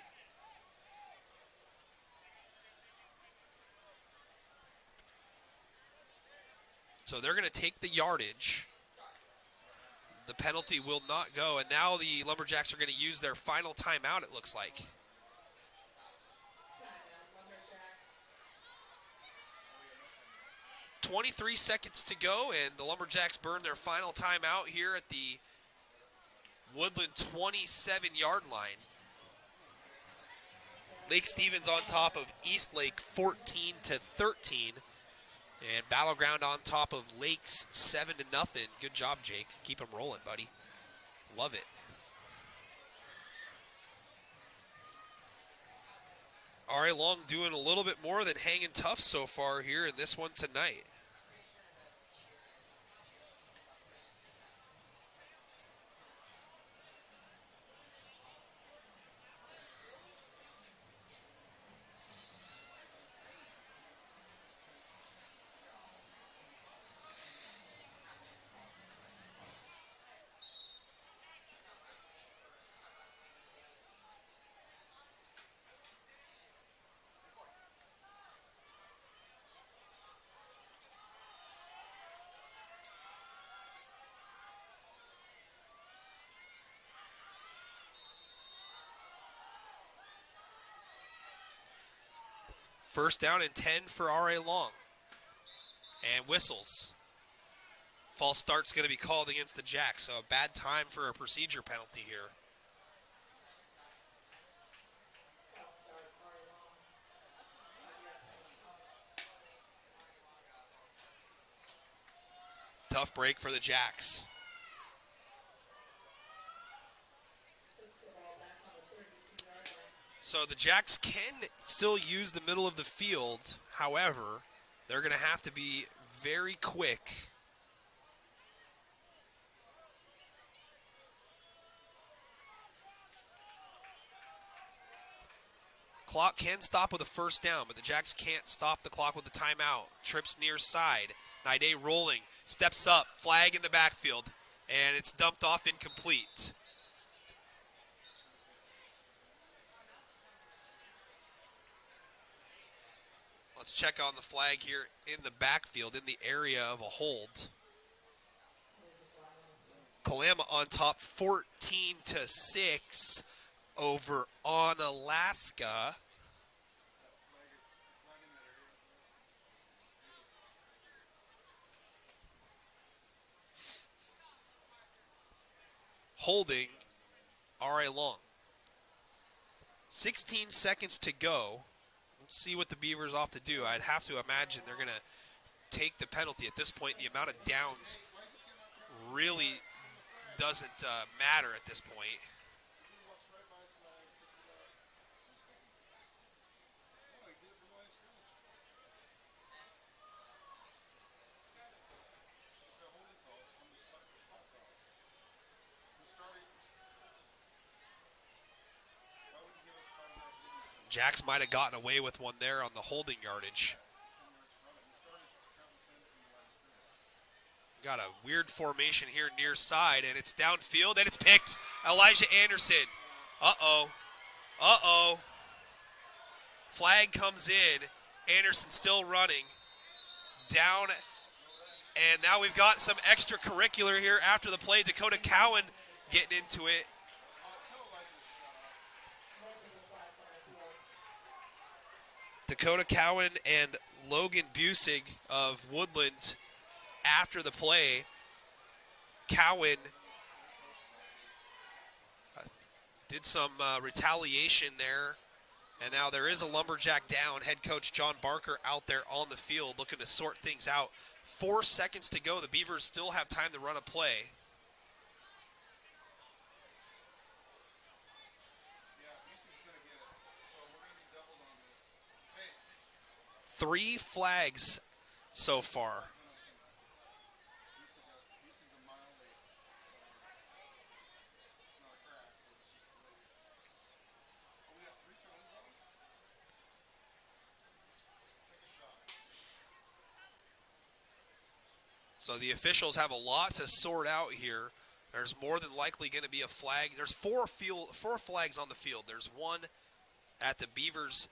So they're going to take the yardage. The penalty will not go, and now the Lumberjacks are going to use their final timeout, it looks like. .23 seconds to go, and the Lumberjacks burn their final timeout here at the Woodland 27-yard line. Lake Stevens on top of Eastlake 14-13. And Battleground on top of Lakes 7-0. Good job, Jake. Keep them rolling, buddy. Love it. R.A. Long doing a little bit more than hanging tough so far here in this one tonight. First down and 10 for R.A. Long. And whistles. False start's going to be called against the Jacks, so a bad time for a procedure penalty here. Tough break for the Jacks. So the Jacks can still use the middle of the field. However, they're going to have to be very quick. Clock can stop with a first down, but the Jacks can't stop the clock with a timeout. Trips near side. Naide rolling. Steps up. Flag in the backfield. And it's dumped off incomplete. Let's check on the flag here in the backfield, in the area of a hold. Kalama on top 14-6 over Onalaska. Holding R.A. Long. 16 seconds to go. Let's see what the Beavers off to do. I'd have to imagine they're going to take the penalty. At this point, the amount of downs really doesn't matter at this point. Jacks might have gotten away with one there on the holding yardage. Got a weird formation here near side, and it's downfield, and it's picked. Elijah Anderson. Uh-oh. Uh-oh. Flag comes in. Anderson still running. Down, and now we've got some extracurricular here after the play. Dakota Cowan getting into it. Dakota Cowan and Logan Busig of Woodland after the play. Cowan did some retaliation there, and now there is a Lumberjack down. Head coach John Barker out there on the field looking to sort things out. 4 seconds to go. The Beavers still have time to run a play. Three flags so far. So the officials have a lot to sort out here. There's more than likely going to be a flag. There's four flags on the field. There's one at the Beavers'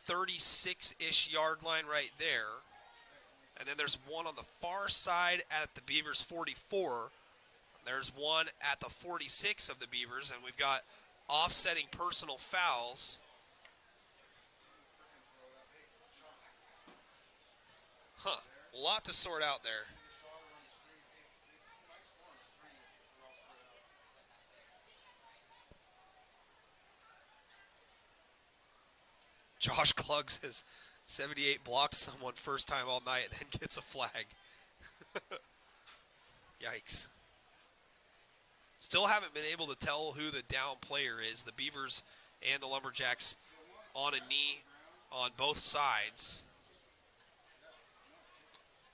36-ish yard line right there. And then there's one on the far side at the Beavers 44. There's one at the 46 of the Beavers, and we've got offsetting personal fouls. Huh, a lot to sort out there. Josh Klug says 78 blocks someone first time all night and then gets a flag. Yikes. Still haven't been able to tell who the down player is. The Beavers and the Lumberjacks on a knee on both sides.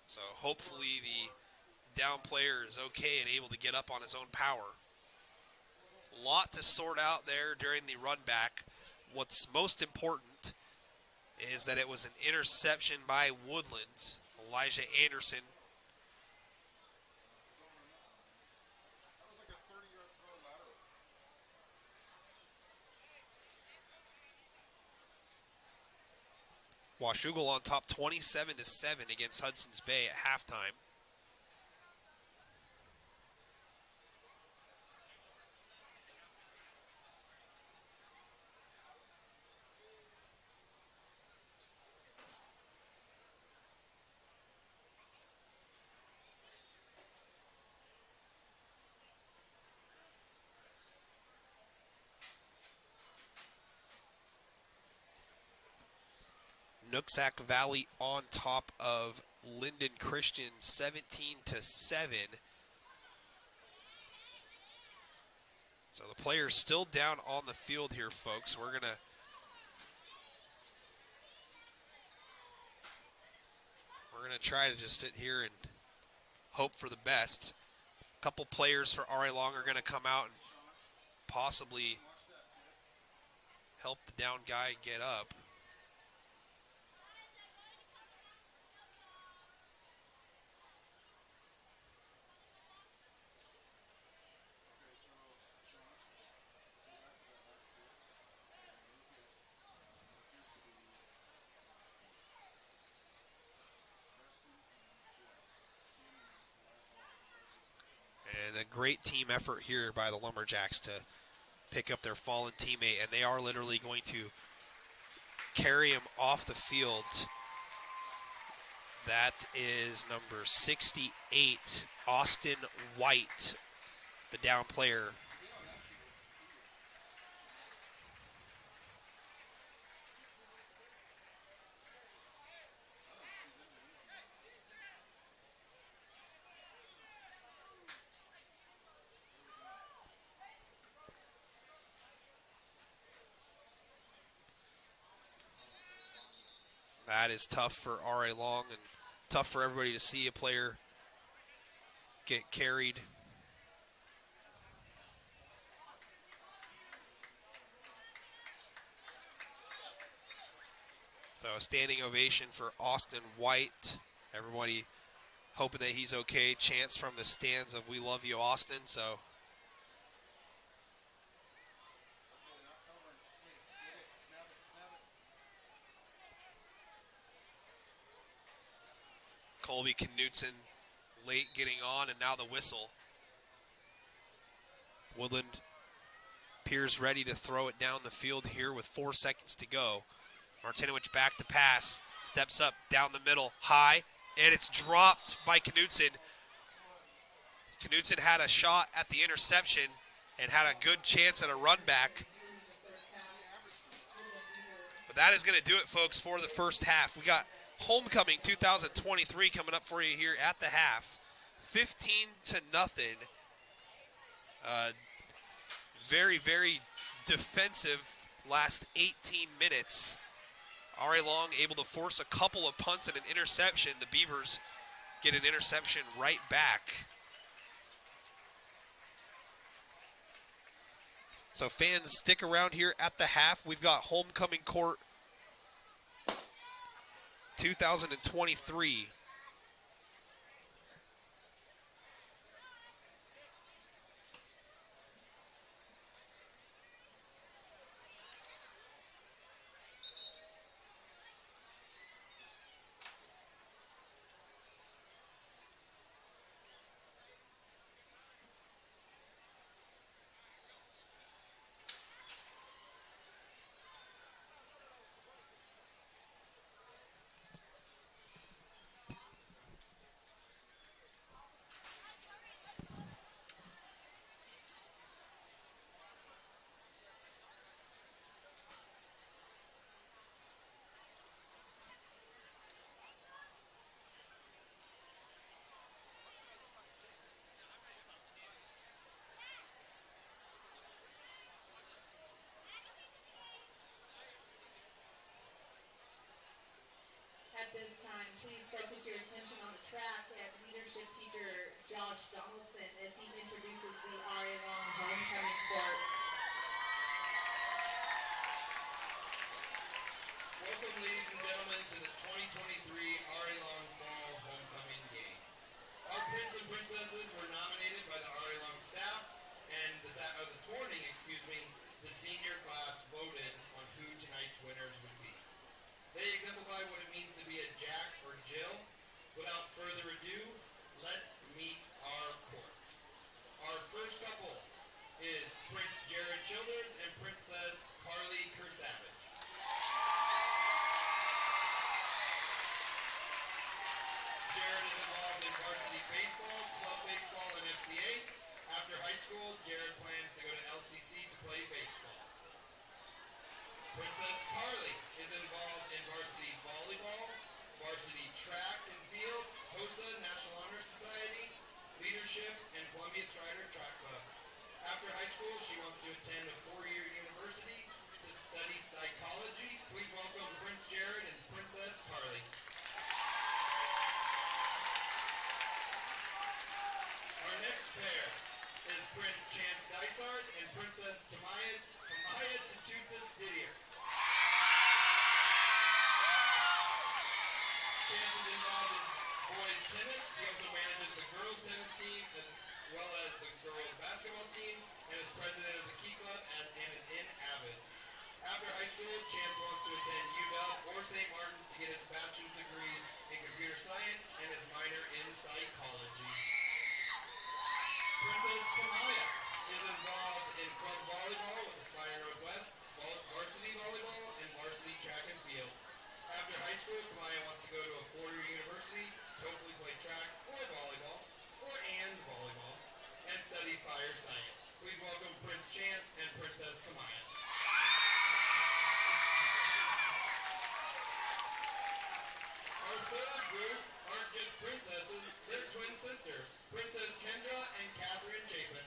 So hopefully the down player is okay and able to get up on his own power. A lot to sort out there during the run back. What's most important is that it was an interception by Woodland. Elijah Anderson. Washougal on top 27-7 against Hudson's Bay at halftime. Nooksack Valley on top of Linden Christian 17-7. So the players still down on the field here, folks. We're gonna try to just sit here and hope for the best. A couple players for RA Long are gonna come out and possibly help the down guy get up. And a great team effort here by the Lumberjacks to pick up their fallen teammate, and they are literally going to carry him off the field. That is number 68, Austin White, the down player. That is tough for R.A. Long and tough for everybody to see a player get carried. So a standing ovation for Austin White. Everybody hoping that he's okay. Chants from the stands of "We love you, Austin." So Colby Knutson late getting on, and now the whistle. Woodland appears ready to throw it down the field here with 4 seconds to go. Martinowicz back to pass, steps up, down the middle, high, and it's dropped by Knutson. Knutson had a shot at the interception and had a good chance at a run back. But that is going to do it, folks, for the first half. We got Homecoming 2023 coming up for you here at the half. 15-0. Very, very defensive last 18 minutes. R.A. Long able to force a couple of punts and an interception. The Beavers get an interception right back. So fans, stick around here at the half. We've got Homecoming Court 2023. this time, please focus your attention on the track and leadership teacher Josh Donaldson as he introduces the RA Long Homecoming Corps. Welcome, ladies and gentlemen, to the 2023 RA Long Fall Homecoming Game. Our prince and princesses were nominated by the RA Long staff, and this morning, the senior class voted on who tonight's winners would be. They exemplify what it means to be a Jack or Jill. Without further ado, let's meet our court. Our first couple is Prince Jared Childers and Princess Carly Kersavage. Jared is involved in varsity baseball, club baseball, and FCA. After high school, Jared plans to go to LCC to play baseball. Princess Carly is involved in varsity volleyball, varsity track and field, HOSA National Honor Society, leadership, and Columbia Strider Track Club. After high school, she wants to attend a four-year university to study psychology. Please welcome Prince Jared and Princess Carly. Our next pair is Prince Chance Dysart and Princess Tamaya Tatutsis Didier. Chance is involved in boys tennis. He also manages the girls tennis team as well as the girls basketball team and is president of the Key Club and is in Avid. After high school, Chance wants to attend UW or St. Martin's to get his bachelor's degree in computer science and his minor in psychology. Princess Kamaya is involved in club volleyball with Aspire Northwest, varsity volleyball, and varsity track and field. After high school, Kamaya wants to go to a four-year university to hopefully play track or volleyball, and study fire science. Please welcome Prince Chance and Princess Kamaya. Our third group aren't just princesses, they're twin sisters, Princess Kendra and Catherine Chapin.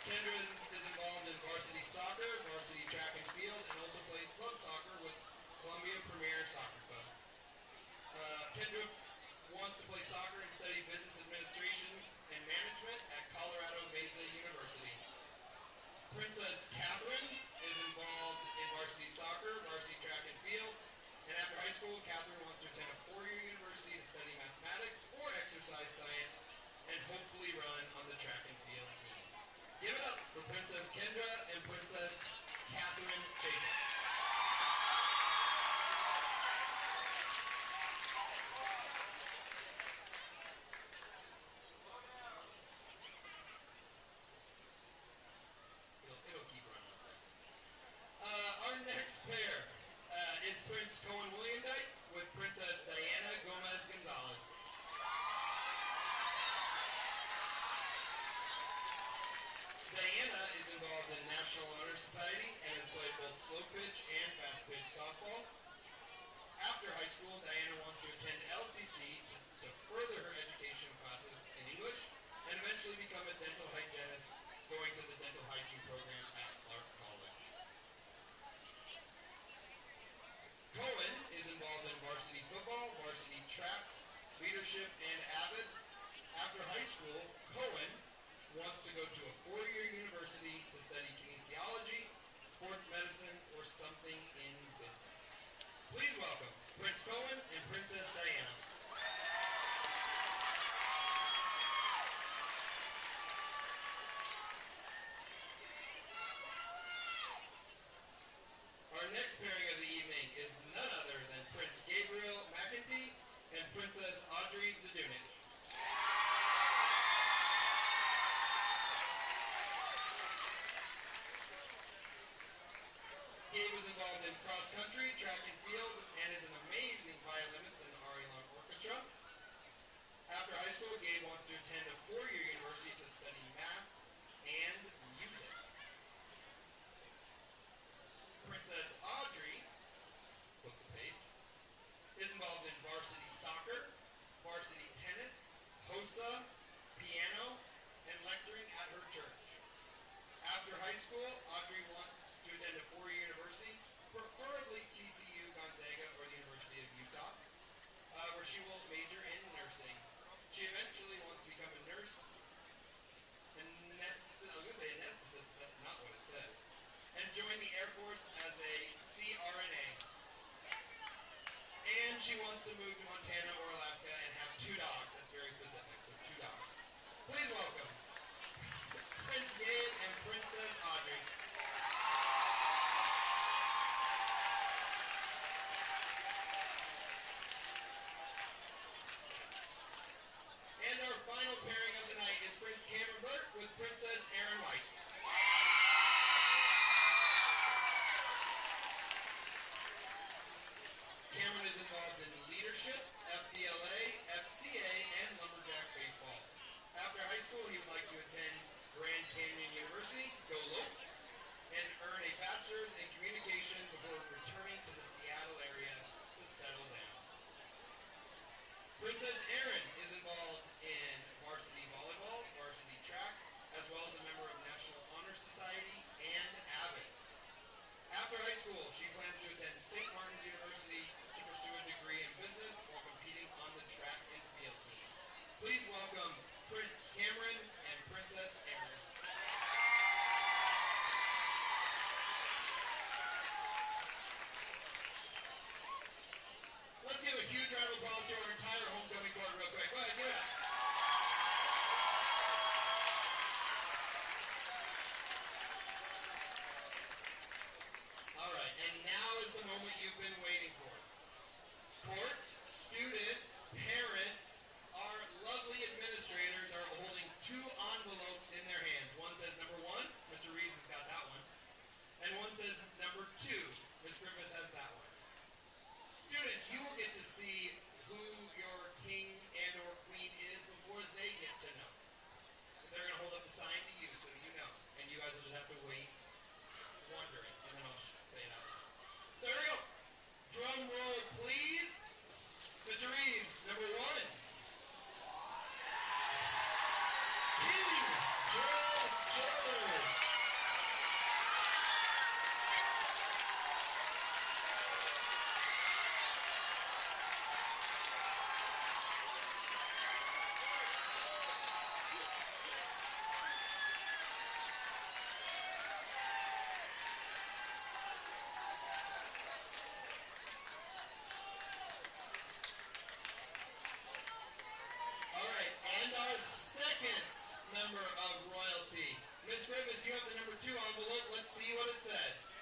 Kendra is involved in varsity soccer, varsity track and field, and also plays club soccer with Columbia Premier Soccer Club. Kendra wants to play soccer and study business administration and management at Colorado Mesa University. Princess Catherine is involved in varsity soccer, varsity track and field, and after high school, Catherine wants to attend a four-year university to study mathematics or exercise science and hopefully run on the track and field team. Give it up for Princess Kendra and Princess Catherine Chapin. It'll keep running up there. Our next pair is Prince Cohen Williamdyke with Princess Diana Gomez Gonzalez. Diana is involved in National Honor Society and has played both slow pitch and fast pitch softball. After high school, Diana wants to attend LCC to further her education classes in English and eventually become a dental hygienist, going to the dental hygiene program at Clark College. Cohen is involved in varsity football, varsity track, leadership, and Avid. After high school, Cohen wants to go to a four-year university to study kinesiology, sports medicine, or something in business. Please welcome Prince Cohen and Princess Diana. Our next pairing of the evening is none other than Prince Gabriel McEntee and Princess Audrey Zadunich. Gabe is involved in cross country, track and field, and is an amazing violinist in the RA Long Orchestra. After high school, Gabe wants to attend a four-year university to study math and music. Princess Audrey, flip the page, is involved in varsity soccer, varsity tennis, HOSA, piano, and lecturing at her church. After high school, Audrey wants to attend a four-year university She eventually wants to become a nurse, I was going to say anesthetist, but that's not what it says, and join the Air Force as a CRNA. And she wants to move to Montana or Alaska and have 2 dogs. That's very specific, so 2 dogs. Please welcome Prince Gabe and Princess Audrey. And our final pairing of the night is Prince Cameron Burke with Princess Erin White. Cameron is involved in leadership, FBLA, FCA, and Lumberjack baseball. After high school, he would like to attend Grand Canyon University, go Lopes, and earn a bachelor's in communication before returning to the Seattle area to settle down. Princess Erin is involved in varsity volleyball, varsity track, as well as a member of National Honor Society and AVID. After high school, she plans to attend St. Martin's University to pursue a degree in business while competing on the track and field team. Please welcome Prince Cameron and Princess Erin. Let's give a huge round of applause to our entire homecoming board real quick. Go ahead, give it up. All right, and now is the moment you've been waiting for. Court, students, parents, our lovely administrators are holding 2 envelopes in their hands. One says number 1, Mr. Reeves has got that one. And one says number 2, Ms. Griffiths has that one. Students, you will get to see who your king and or queen is before they get to know. They're going to hold up a sign to you so you know. And you guys will just have to wait wondering. And then I'll say it out loud. So here we go. Drum roll, please. Mr. Reeves, number 1. King George. Member of royalty. Ms. Griffiths, you have the number 2 envelope. Let's see what it says.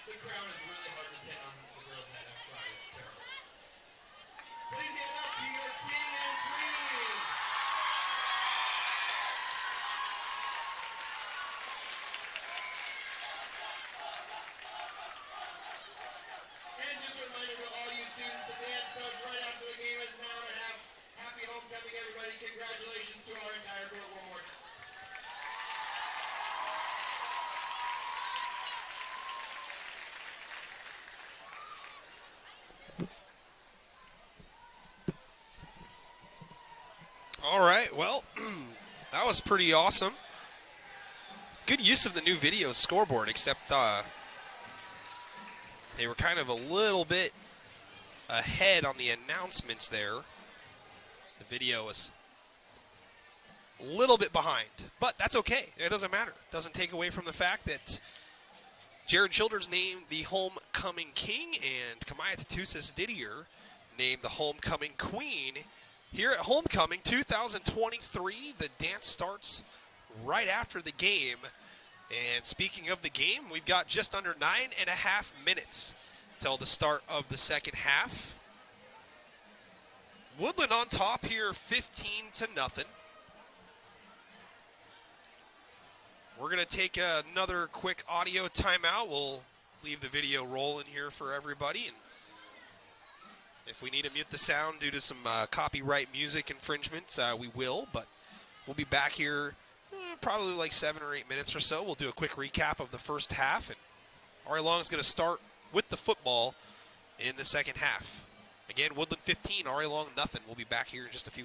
The crown is really hard to pin on the girl's head. I've tried. It's terrible. Please give it up to your king and queen. And just a reminder to all you students, the band starts right after the game. It's now to have happy homecoming, everybody. Congratulations to our entire group one more time. All right, well, that was pretty awesome. Good use of the new video scoreboard, except they were kind of a little bit ahead on the announcements there. The video was a little bit behind, but that's okay. It doesn't matter. It doesn't take away from the fact that Jared Childers named the homecoming king and Kamaya Tatusas Didier named the homecoming queen. Here at Homecoming 2023, the dance starts right after the game. And speaking of the game, we've got just under 9.5 minutes till the start of the second half. Woodland on top here, 15-0. We're going to take another quick audio timeout. We'll leave the video rolling here for everybody. And if we need to mute the sound due to some copyright music infringements, we will. But we'll be back here probably like 7 or 8 minutes or so. We'll do a quick recap of the first half. And Ari Long is going to start with the football in the second half. Again, Woodland 15, Ari Long nothing. We'll be back here in just a few.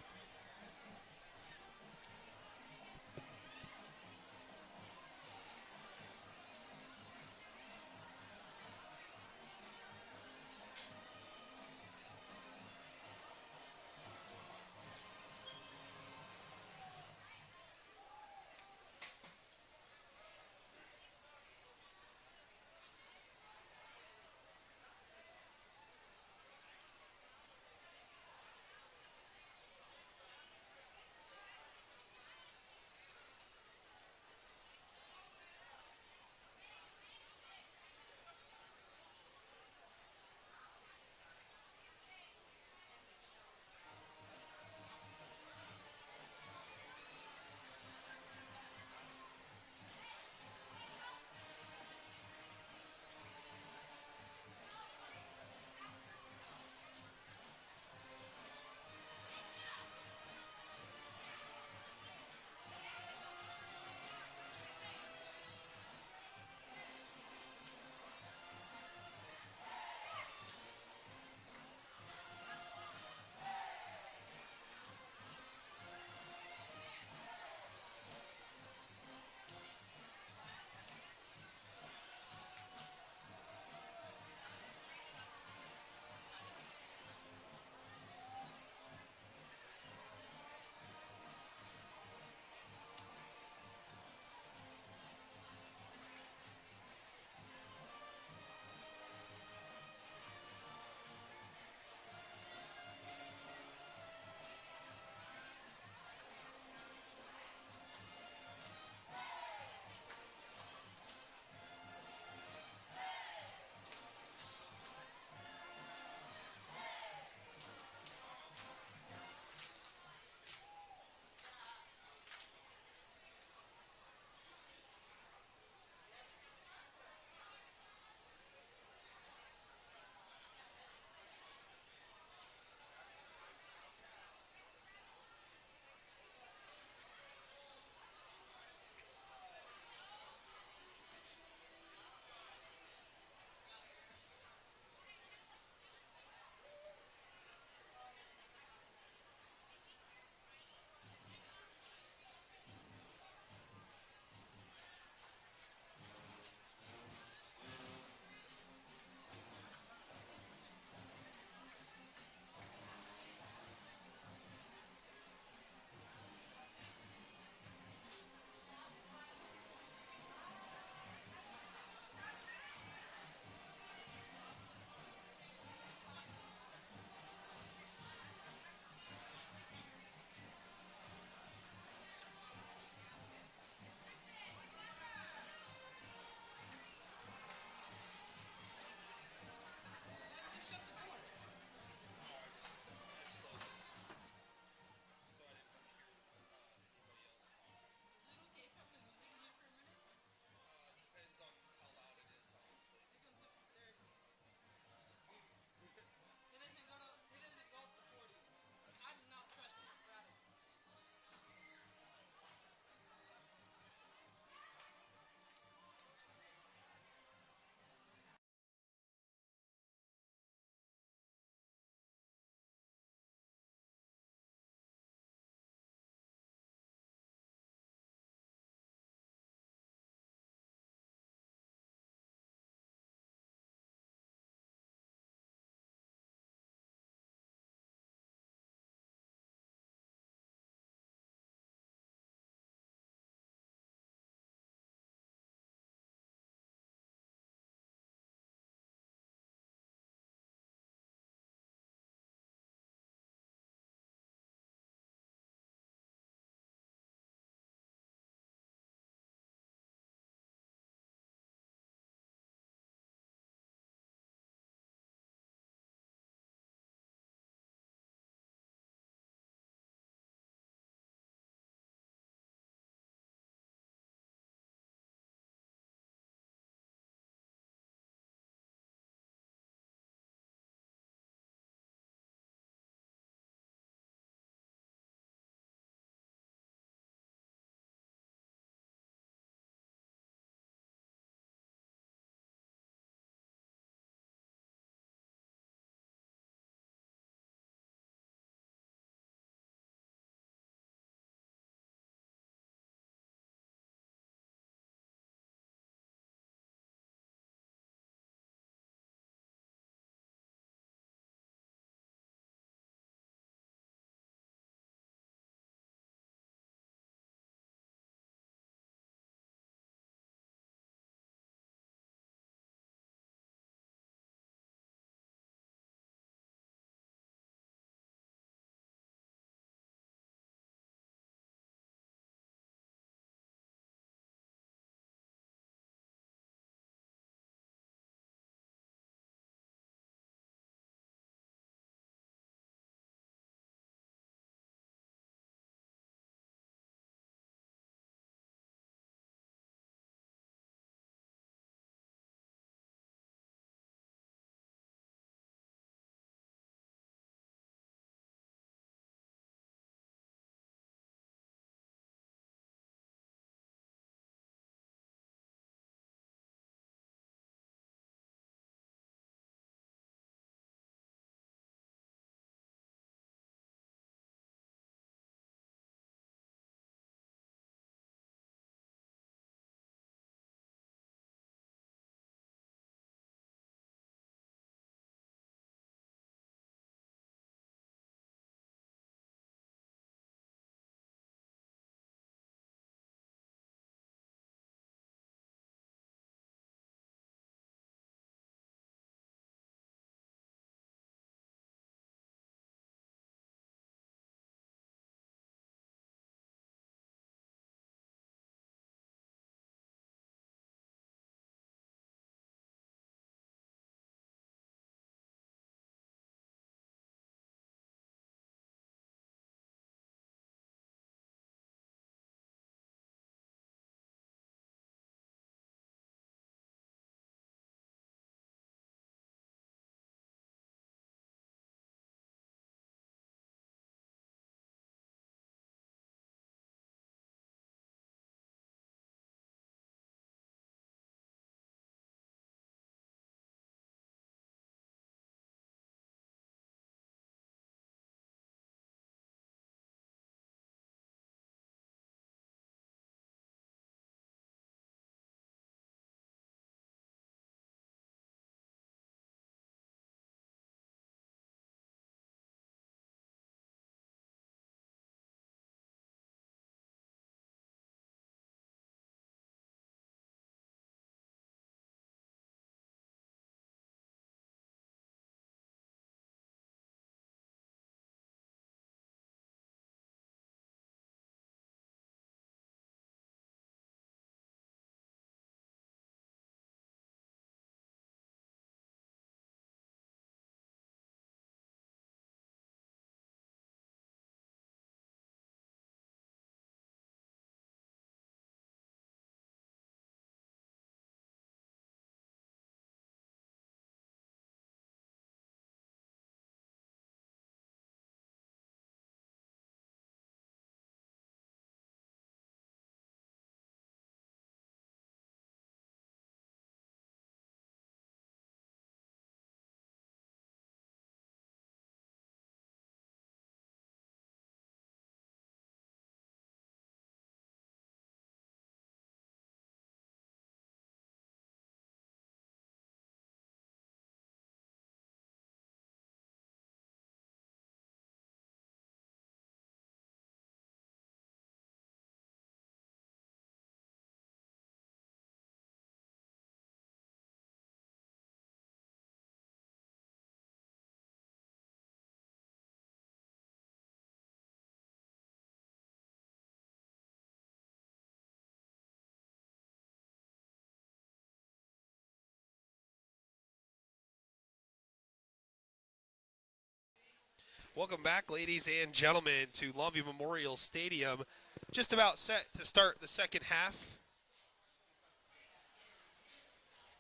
Welcome back, ladies and gentlemen, to Longview Memorial Stadium. Just about set to start the second half.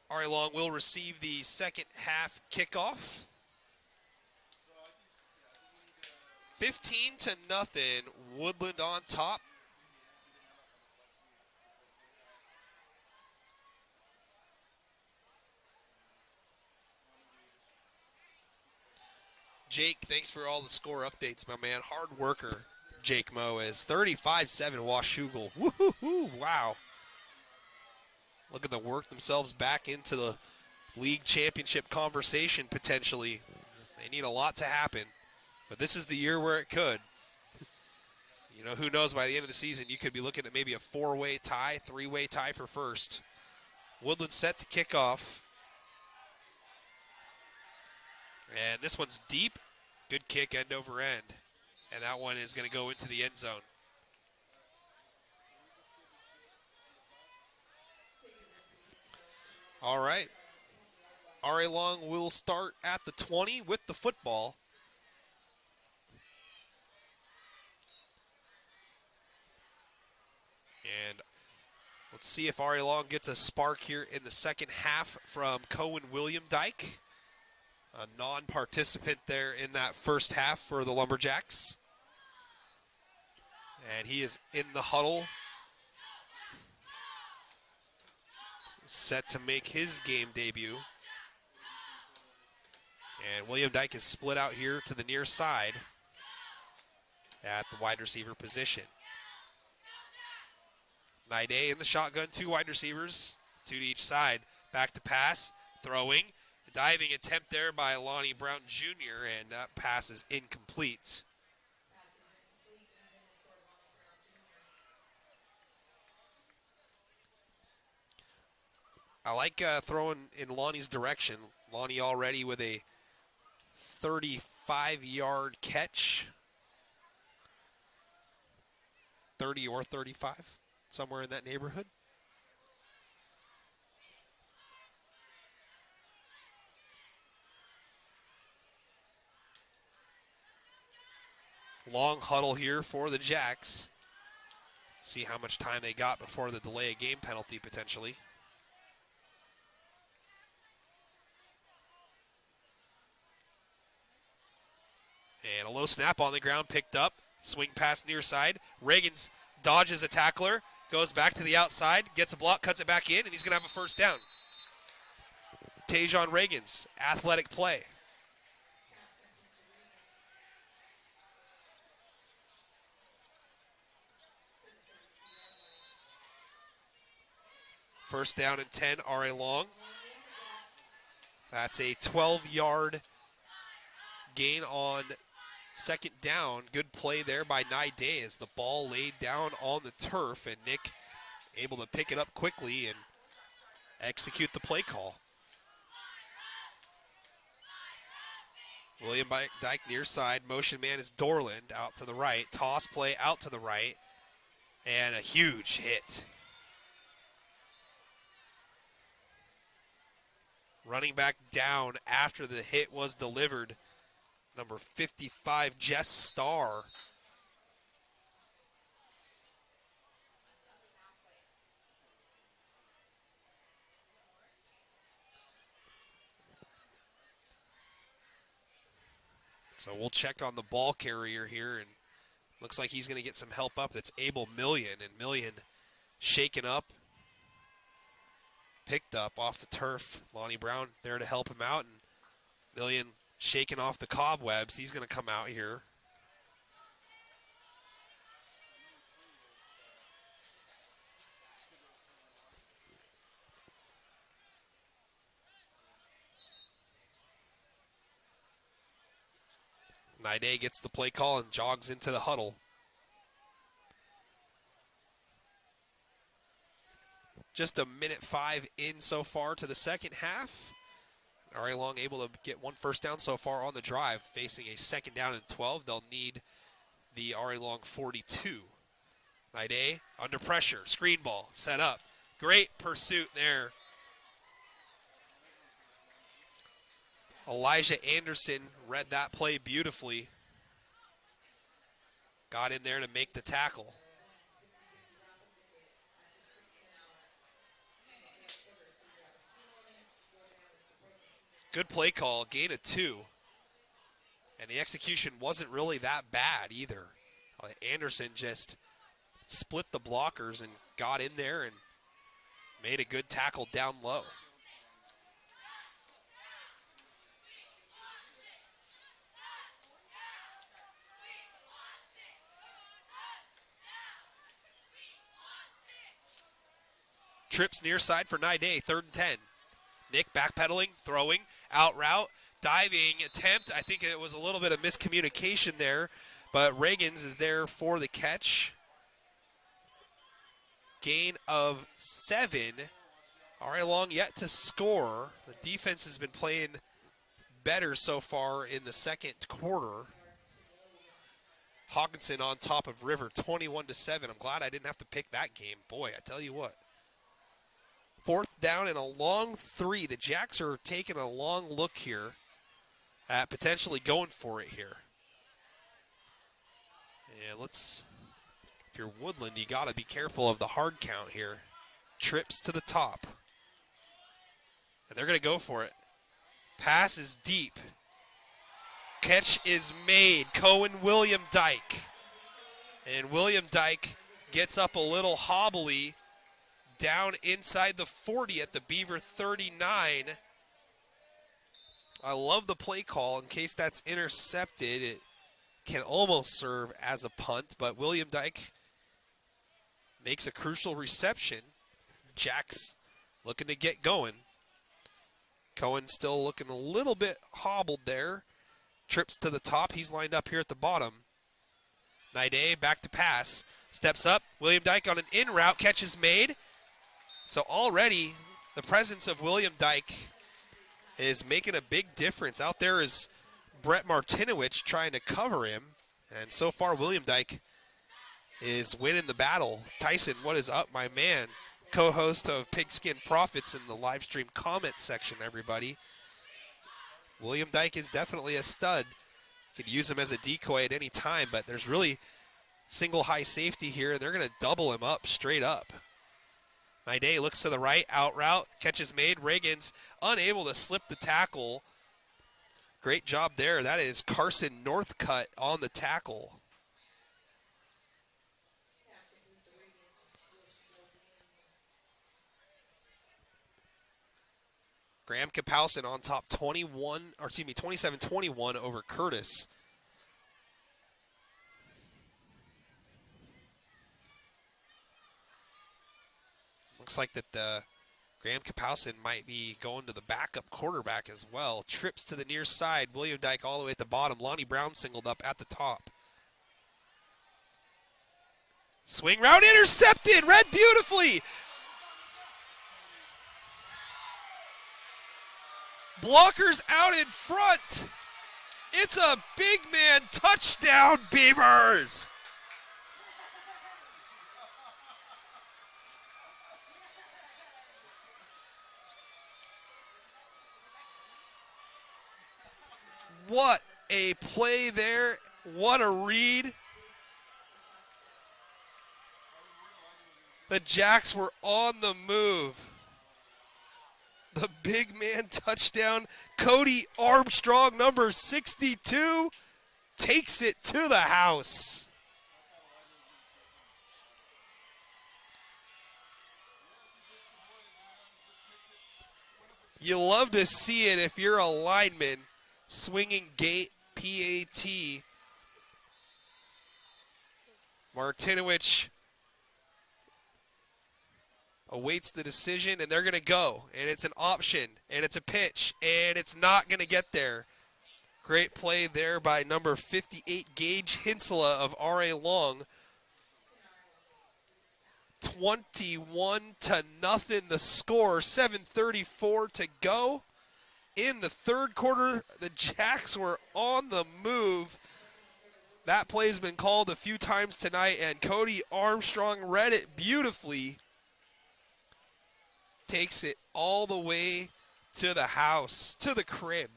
Ari Long will receive the second half kickoff. 15-0, Woodland on top. Jake, thanks for all the score updates, my man. Hard worker, Jake Moe is 35-7 Washougal. Woo-hoo-hoo, wow. Looking to work themselves back into the league championship conversation potentially. They need a lot to happen, but this is the year where it could. You know, who knows, by the end of the season, you could be looking at maybe a four-way tie, three-way tie for first. Woodland set to kick off. And this one's deep. Good kick end over end. And that one is going to go into the end zone. All right. Ari Long will start at the 20 with the football. And let's see if Ari Long gets a spark here in the second half from Cohen William Dyke. A non-participant there in that first half for the Lumberjacks. And he is in the huddle. Set to make his game debut. And William Dyke is split out here to the near side at the wide receiver position. Naide in the shotgun, two wide receivers, two to each side. Back to pass, throwing. Diving attempt there by Lonnie Brown Jr., and that pass is incomplete. I like throwing in Lonnie's direction. Lonnie already with a 35-yard catch. 30 or 35, somewhere in that neighborhood. Long huddle here for the Jacks. See how much time they got before the delay of game penalty potentially. And a low snap on the ground, picked up. Swing pass near side. Reagans dodges a tackler, goes back to the outside, gets a block, cuts it back in, and he's going to have a first down. Tajon Reagans, athletic play. First down and 10, Ari Long. That's a 12-yard gain on second down. Good play there by Naide as the ball laid down on the turf, and Nick able to pick it up quickly and execute the play call. William Dyke near side. Motion man is Dorland out to the right. Toss play out to the right. And a huge hit. Running back down after the hit was delivered. Number 55, Jess Starr. So we'll check on the ball carrier here, and looks like he's going to get some help up. That's Abel Million, and Million shaken up. Picked up off the turf. Lonnie Brown there to help him out, and Million shaking off the cobwebs. He's going to come out here. Naide gets the play call and jogs into the huddle. Just a minute 5 in so far to the second half. Ari Long able to get one first down so far on the drive, facing a second down and 12. They'll need the Ari Long 42. Naide under pressure, screen ball, set up. Great pursuit there. Elijah Anderson read that play beautifully. got in there to make the tackle. Good play call, gain of 2. And the execution wasn't really that bad either. Anderson just split the blockers and got in there and made a good tackle down low. Trips near side for Nide, 3rd and 10. Nick backpedaling, throwing, out route, diving attempt. I think it was a little bit of miscommunication there, but Reagans is there for the catch. Gain of 7. All right, Long yet to score. The defense has been playing better so far in the second quarter. Hawkinson on top of River, 21-7. I'm glad I didn't have to pick that game. Boy, I tell you what. 4th down and a long 3. The Jacks are taking a long look here at potentially going for it here. Yeah, if you're Woodland, you got to be careful of the hard count here. Trips to the top. And they're going to go for it. Pass is deep. Catch is made. William Dyke. And William Dyke gets up a little hobbly down inside the 40 at the Beaver 39. I love the play call. In case that's intercepted, it can almost serve as a punt, but William Dyke makes a crucial reception. Jack's looking to get going. Cohen still looking a little bit hobbled there. Trips to the top. He's lined up here at the bottom. Nide back to pass. Steps up. William Dyke on an in route. Catch is made. So already the presence of William Dyke is making a big difference. Out there is Brett Martinowicz trying to cover him. And so far William Dyke is winning the battle. Tyson, what is up, my man? Co-host of Pigskin Profits in the live stream comment section, everybody. William Dyke is definitely a stud. Could use him as a decoy at any time, but there's really single high safety here. They're going to double him up straight up. Nide looks to the right, out route, catch is made. Reagan's unable to slip the tackle. Great job there. That is Carson Northcutt on the tackle. Graham Kapowson on top 27-21 over Curtis. Looks like that Graham Kapowson might be going to the backup quarterback as well. Trips to the near side. William Dyke all the way at the bottom. Lonnie Brown singled up at the top. Swing route intercepted. Read beautifully. Blockers out in front. It's a big man touchdown, Beavers. What a play there. What a read. The Jacks were on the move. The big man touchdown. Cody Armstrong, number 62, takes it to the house. You love to see it if you're a lineman. Swinging gate, PAT. Martinowicz awaits the decision, and they're going to go. And it's an option, and it's a pitch, and it's not going to get there. Great play there by number 58, Gage Hinsela of R.A. Long. 21-0 the score, 7:34 to go. In the third quarter, the Jacks were on the move. That play's been called a few times tonight, and Cody Armstrong read it beautifully. Takes it all the way to the house, to the crib.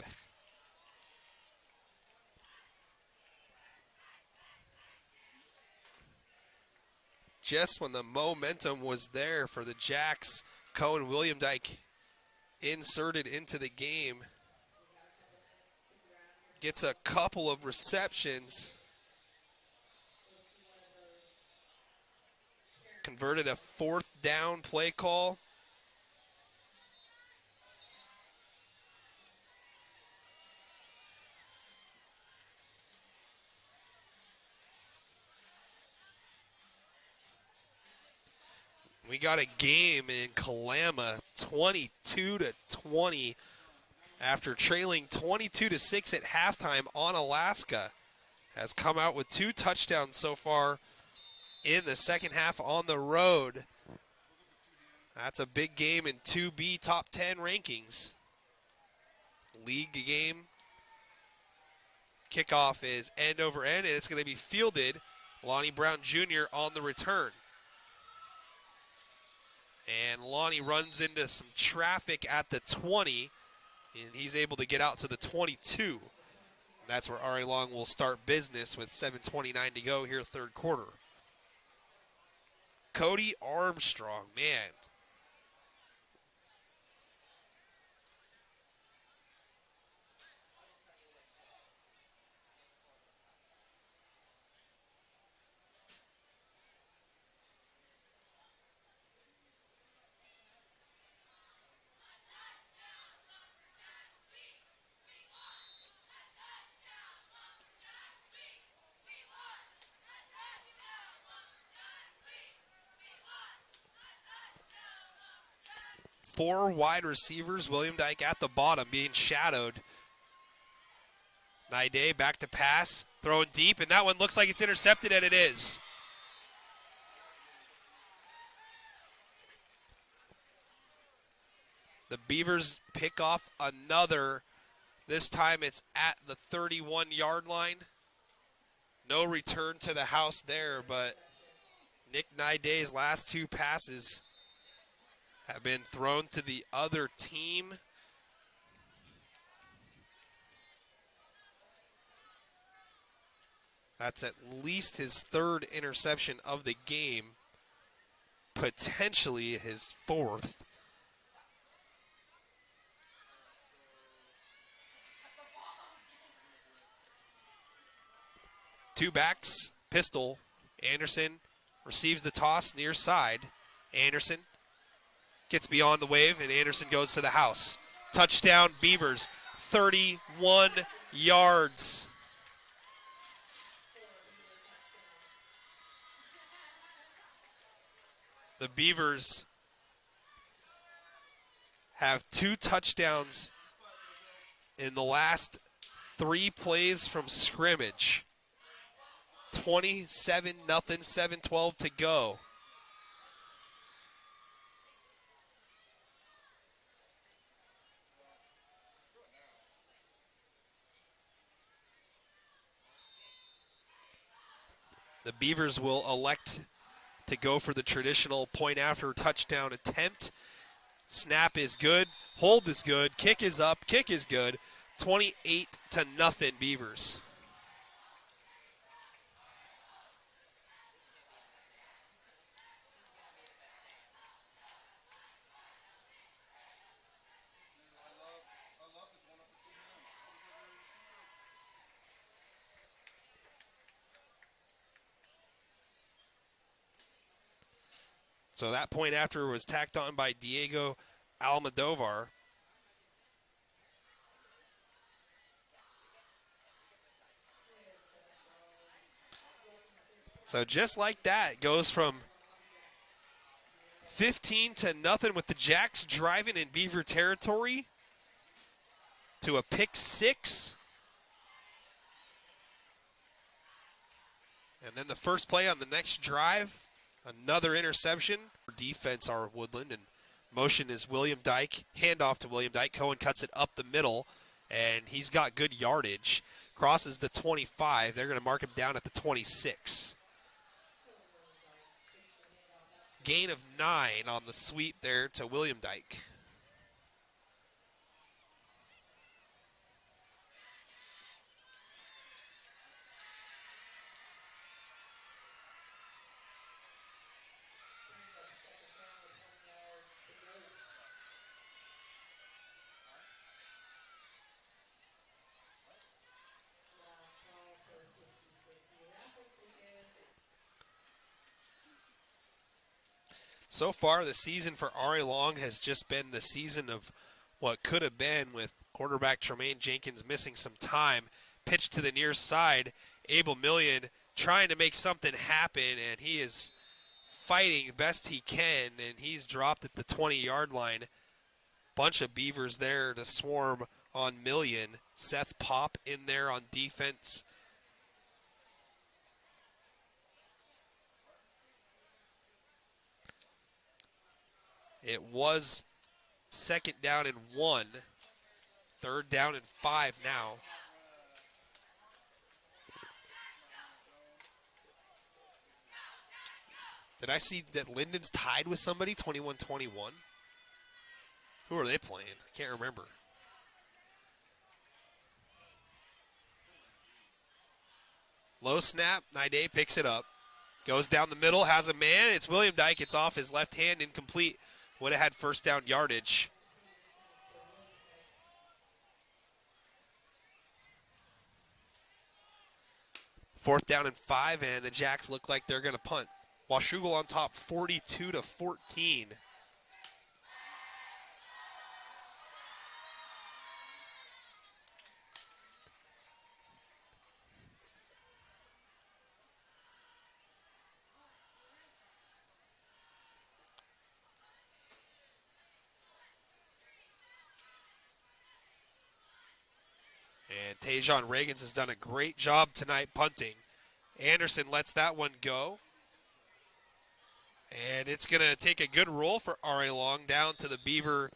just when the momentum was there for the Jacks, Cohen William Dyke inserted into the game. Gets a couple of receptions. Converted a 4th down play call. We got a game in Kalama, 22-20, after trailing 22-6 at halftime on Alaska. Has come out with 2 touchdowns so far in the second half on the road. That's a big game in 2B top 10 rankings. League game. Kickoff is end over end, and it's going to be fielded. Lonnie Brown Jr. on the return. And Lonnie runs into some traffic at the 20, and he's able to get out to the 22. That's where Ari Long will start business with 7:29 to go here, third quarter. Cody Armstrong, man. Four wide receivers, William Dyke at the bottom being shadowed. Naide back to pass, throwing deep, and that one looks like it's intercepted, and it is. The Beavers pick off another. This time it's at the 31-yard line. No return to the house there, but Nick Naide's last 2 passes have been thrown to the other team. That's at least his 3rd interception of the game, potentially his 4th. Two backs, pistol. Anderson receives the toss near side. Anderson gets beyond the wave, and Anderson goes to the house. Touchdown, Beavers, 31 yards. The Beavers have 2 touchdowns in the last 3 plays from scrimmage. 27-0, 7:12 to go. The Beavers will elect to go for the traditional point after touchdown attempt. Snap is good, hold is good, kick is up, kick is good. 28-0 Beavers. So that point after was tacked on by Diego Almodovar. So just like that, goes from 15-0 with the Jacks driving in Beaver territory to a pick 6. And then the first play on the next drive, another interception. Defense are Woodland, and motion is William Dyke. Handoff to William Dyke. Cohen cuts it up the middle, and he's got good yardage. Crosses the 25. They're going to mark him down at the 26. Gain of 9 on the sweep there to William Dyke. So far, the season for Ari Long has just been the season of what could have been, with quarterback Tremaine Jenkins missing some time. Pitch to the near side. Abel Million trying to make something happen, and he is fighting best he can, and he's dropped at the 20-yard line. Bunch of Beavers there to swarm on Million. Seth Pop in there on defense. It was second down and 1. Third down and 5 now. Did I see that Linden's tied with somebody, 21-21? Who are they playing? I can't remember. Low snap, Naide picks it up. Goes down the middle, has a man. It's William Dyke. It's off his left hand, incomplete. Would have had first down yardage. Fourth down and 5, and the Jacks look like they're going to punt. Washougal on top, 42-14. And Tajon Reagans has done a great job tonight punting. Anderson lets that one go. And it's going to take a good roll for Ari Long down to the Beaver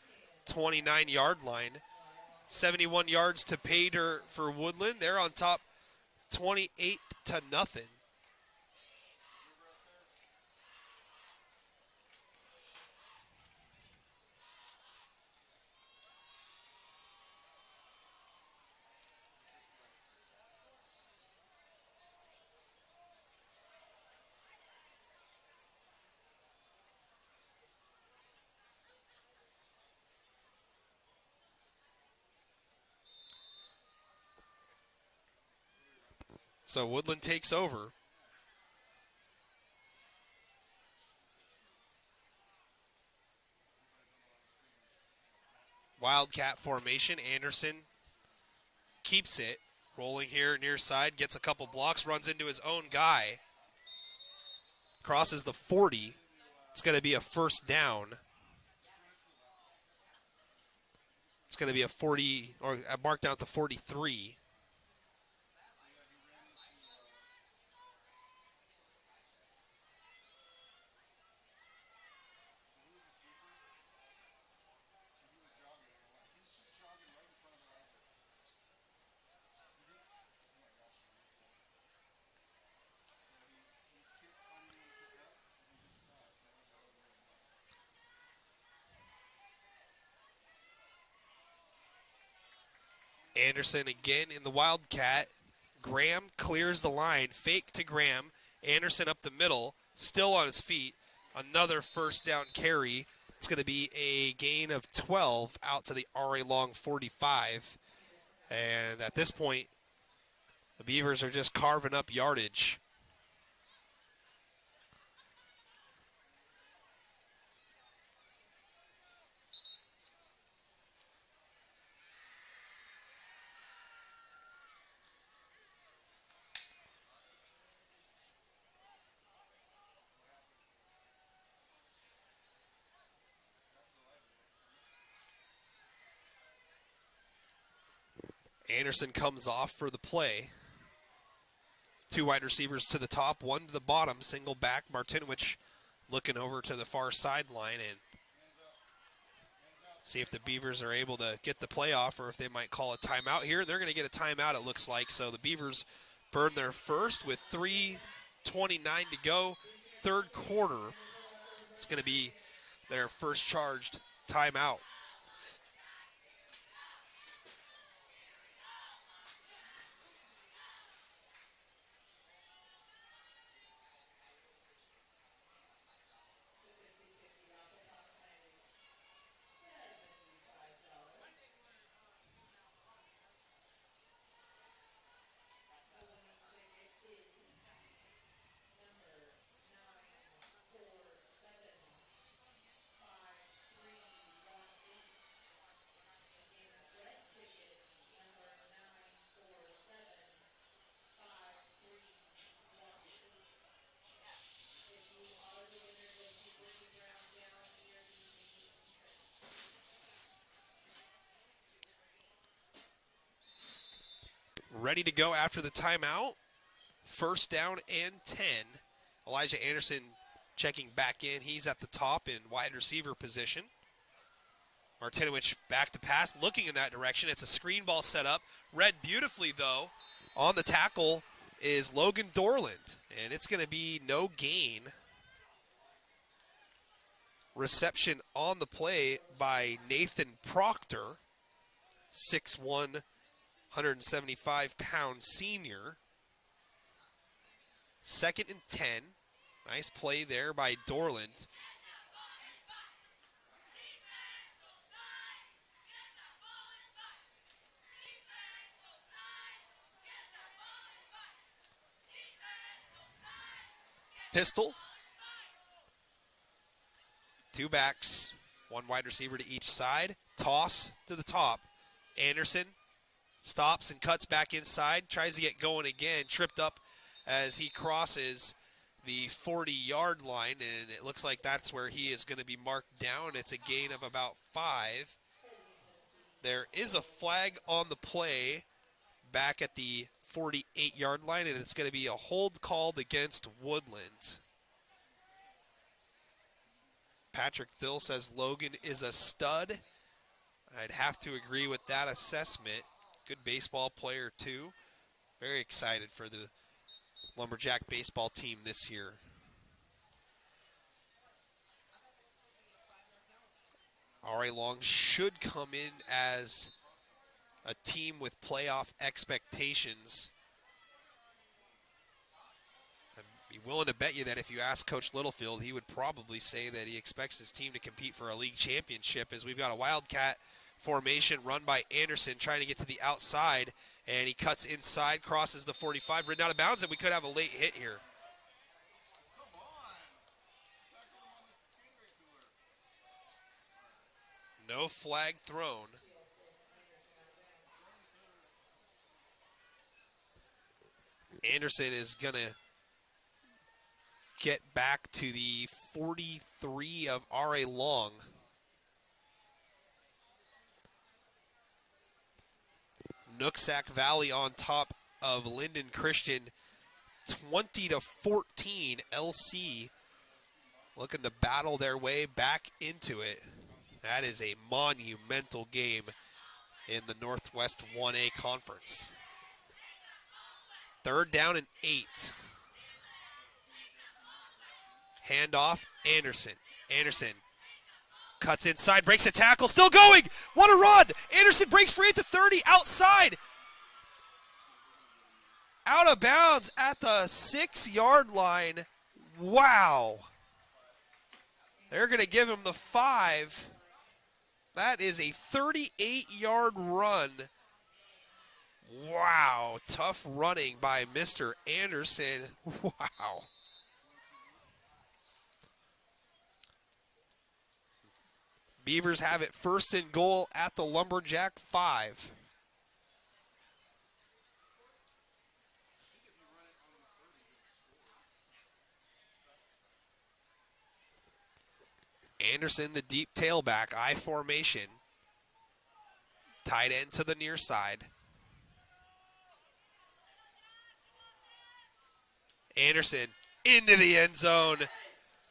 29-yard line. 71 yards to pay dirt for Woodland. They're on top 28-0. So Woodland takes over. Wildcat formation. Anderson keeps it. Rolling here near side. Gets a couple blocks. Runs into his own guy. Crosses the 40. It's going to be a first down. It's going to be a 40, or a mark down at the 43. Anderson again in the Wildcat. Graham clears the line. Fake to Graham. Anderson up the middle. Still on his feet. Another first down carry. It's going to be a gain of 12 out to the Ari Long 45. And at this point, the Beavers are just carving up yardage. Anderson comes off for the play. Two wide receivers to the top, one to the bottom, single back. Martinowicz looking over to the far sideline and see if the Beavers are able to get the play off or if they might call a timeout here. They're going to get a timeout, it looks like. So the Beavers burn their first with 3:29 to go. Third quarter, it's going to be their first charged timeout. ready to go after the timeout. First down and 10. Elijah Anderson checking back in. He's at the top in wide receiver position. Martinowicz back to pass, looking in that direction. It's a screen ball set up. Read beautifully, though. On the tackle is Logan Dorland, and it's going to be no gain. Reception on the play by Nathan Proctor, 6'1", 175-pound senior. Second and 10. Nice play there by Dorland. Pistol. Two backs, one wide receiver to each side. Toss to the top. Anderson stops and cuts back inside. Tries to get going again. Tripped up as he crosses the 40-yard line, and it looks like that's where he is going to be marked down. It's a gain of about 5. There is a flag on the play back at the 48-yard line, and it's going to be a hold called against Woodland. Patrick Thill says Logan is a stud. I'd have to agree with that assessment. Good baseball player, too. Very excited for the Lumberjack baseball team this year. R.A. Long should come in as a team with playoff expectations. I'd be willing to bet you that if you ask Coach Littlefield, he would probably say that he expects his team to compete for a league championship, as we've got a Wildcat formation run by Anderson trying to get to the outside, and he cuts inside, crosses the 45, ridden out of bounds, and we could have a late hit here. No flag thrown. Anderson is going to get back to the 43 of R.A. Long. Nooksack Valley on top of Linden Christian, 20-14. LC looking to battle their way back into it. That is a monumental game in the Northwest 1A Conference. Third down and 8. Handoff, Anderson. Anderson cuts inside, breaks a tackle, still going. What a run. Anderson breaks free at the 30, outside. Out of bounds at the 6-yard line. Wow. They're going to give him the 5. That is a 38-yard run. Wow. Tough running by Mr. Anderson. Wow. Beavers have it first and goal at the Lumberjack 5. Anderson, the deep tailback, I formation. Tight end to the near side. Anderson into the end zone.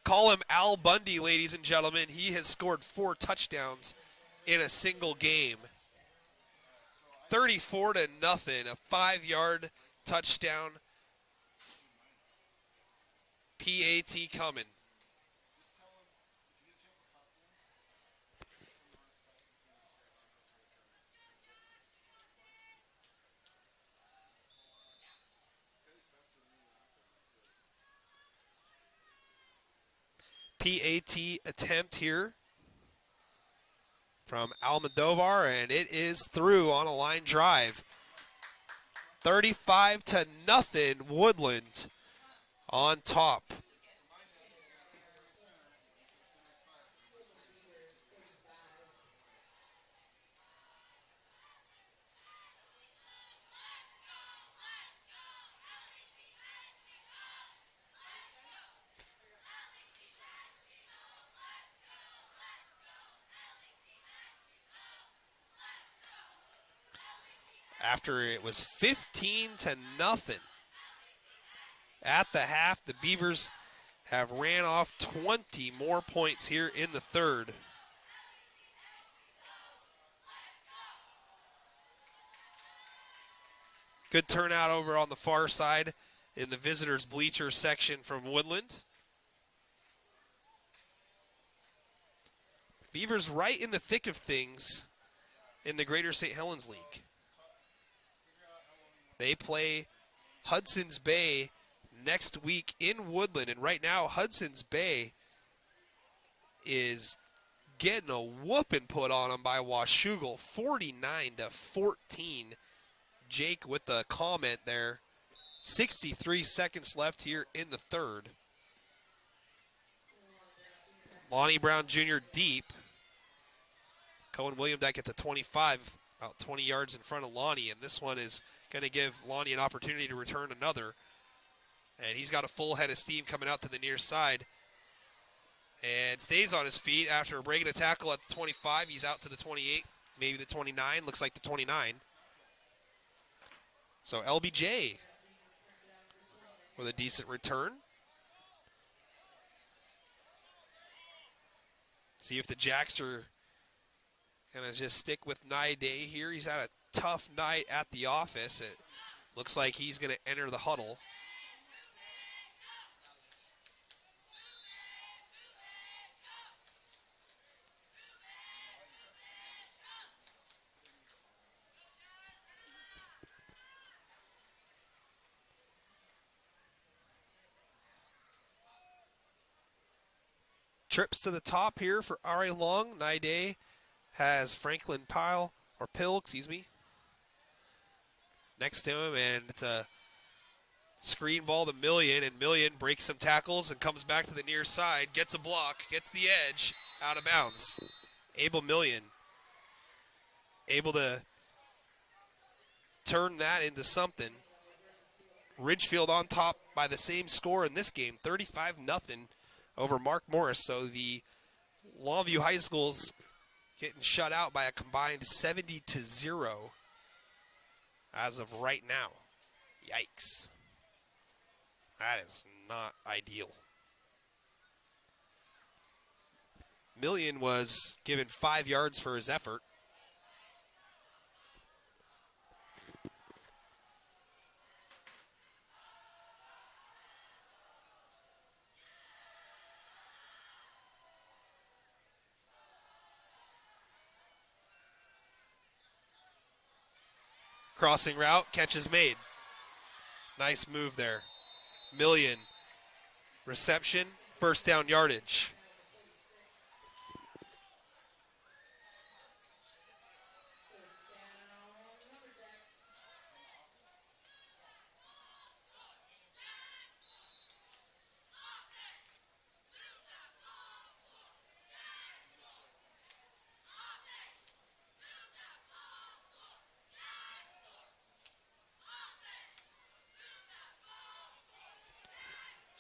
Call him Al Bundy, ladies and gentlemen. He has scored 4 touchdowns in a single game. 34-0, a 5-yard touchdown. PAT coming. PAT attempt here from Almodovar, and it is through on a line drive. 35-0, Woodland on top. after it was 15-0 at the half. The Beavers have ran off 20 more points here in the third. Good turnout over on the far side in the visitors' bleacher section from Woodland. Beavers right in the thick of things in the Greater St. Helens League. They play Hudson's Bay next week in Woodland, and right now Hudson's Bay is getting a whooping put on them by Washougal, 49-14. Jake with the comment there. 63 seconds left here in the third. Lonnie Brown Jr. deep. Cohen Williamdyke at the 25, about 20 yards in front of Lonnie, and this one is going to give Lonnie an opportunity to return another. And he's got a full head of steam coming out to the near side. And stays on his feet after breaking a tackle at the 25. He's out to the 28, maybe the 29. Looks like the 29. So LBJ with a decent return. See if the Jacks are going to just stick with Nye Day here. He's had a tough night at the office. It looks like he's going to enter the huddle. Trips to the top here for Ari Long. Naide has Franklin Pill, excuse me, next to him, and it's a screen ball to Million, and Million breaks some tackles and comes back to the near side, gets a block, gets the edge, out of bounds. Abel Million able to turn that into something. Ridgefield on top by the same score in this game, 35-0 over Mark Morris. So the Longview High School's getting shut out by a combined 70-0 as of right now. Yikes. That is not ideal. Million was given 5 yards for his effort. Crossing route, catch is made. Nice move there. Million, reception, first down yardage.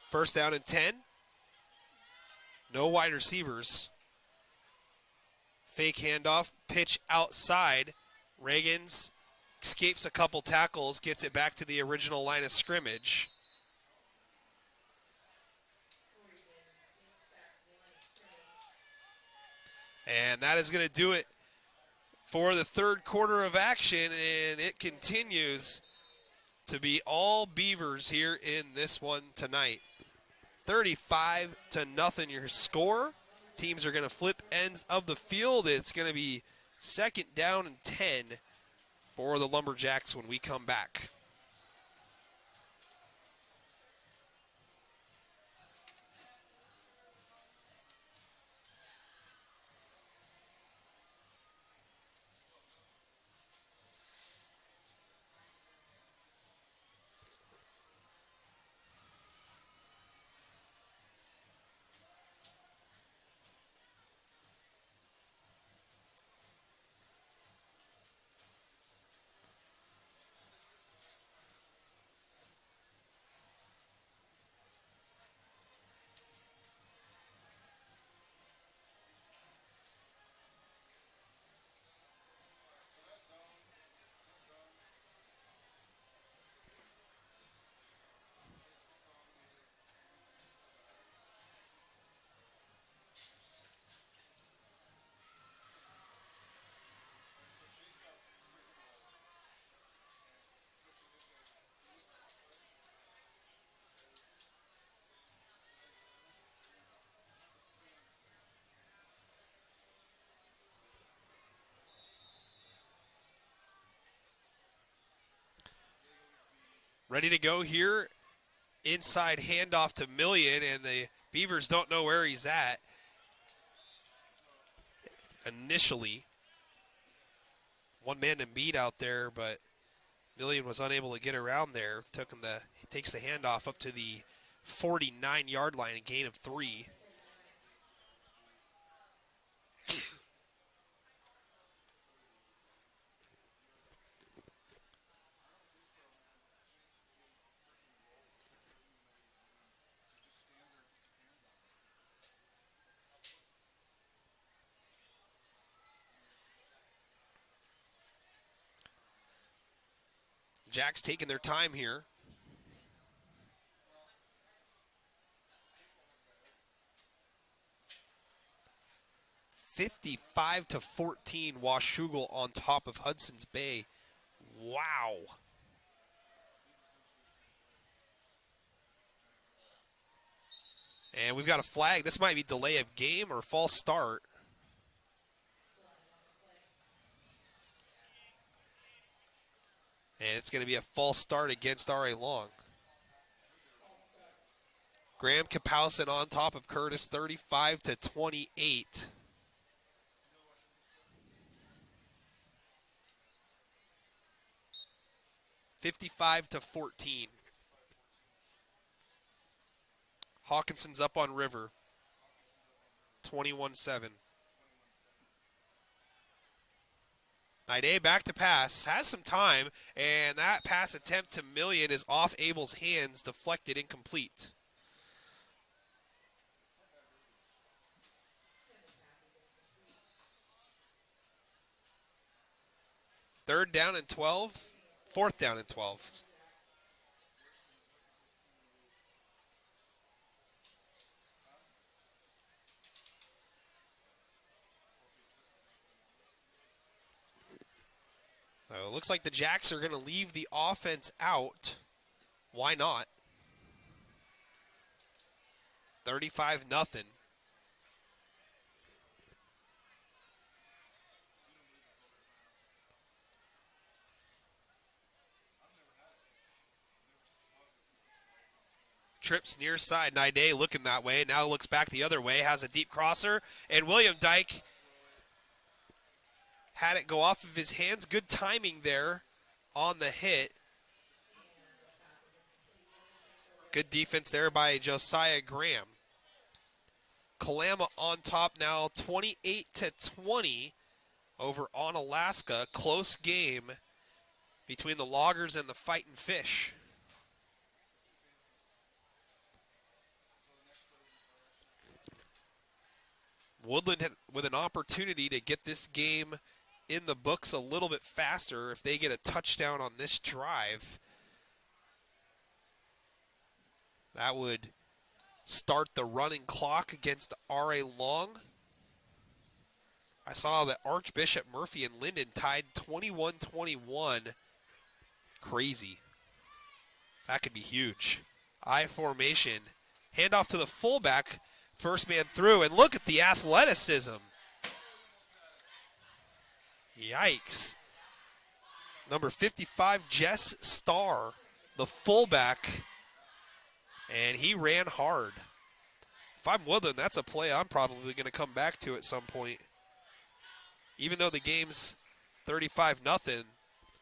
First down and 10. No wide receivers. Fake handoff, pitch outside. Reagans escapes a couple tackles, gets it back to the original line of scrimmage. And that is going to do it for the third quarter of action, and it continues to be all Beavers here in this one tonight. 35-0 your score. Teams are going to flip ends of the field. It's going to be second down and 10 for the Lumberjacks when we come back. Ready to go here. Inside handoff to Million, and the Beavers don't know where he's at initially. One man to beat out there, but Million was unable to get around there. He takes the handoff up to the 49-yard line, a gain of 3. Jacks taking their time here. (55-14) Washougal on top of Hudson's Bay. Wow. And we've got a flag. This might be delay of game or false start. And it's going to be a false start against R.A. Long. Graham Kapowson on top of Curtis, 35-28. (55-14). Hawkinson's up on River. 21-7. Naide back to pass, has some time, and that pass attempt to Million is off Abel's hands, deflected, incomplete. Third down and 12, fourth down and 12. So it looks like the Jacks are going to leave the offense out. Why not? 35-0. Trips near side. Naide looking that way. Now looks back the other way. Has a deep crosser. And William Dyke had it go off of his hands. Good timing there on the hit. Good defense there by Josiah Graham. Kalama on top now, 28-20 over Onalaska. Close game between the Loggers and the Fightin' Fish. Woodland with an opportunity to get this game in the books a little bit faster if they get a touchdown on this drive. That would start the running clock against R.A. Long. I saw that Archbishop, Murphy, and Linden tied 21-21. Crazy. That could be huge. I formation. Handoff to the fullback. First man through, and look at the athleticism. Yikes. Number 55, Jess Starr, the fullback, and he ran hard. If I'm Woodland, that's a play I'm probably going to come back to at some point. Even though the game's 35-0,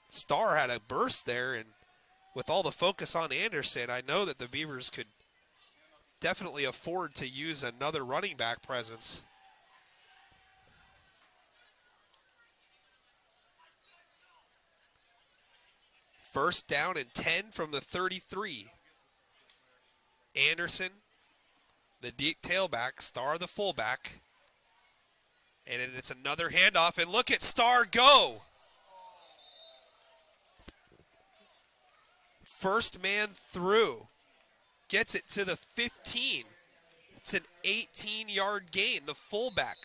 Starr had a burst there, and with all the focus on Anderson, I know that the Beavers could definitely afford to use another running back presence. First down and 10 from the 33. Anderson, the deep tailback, Starr the fullback. And it's another handoff, and look at Starr go. First man through. Gets it to the 15. It's an 18-yard gain, the fullback.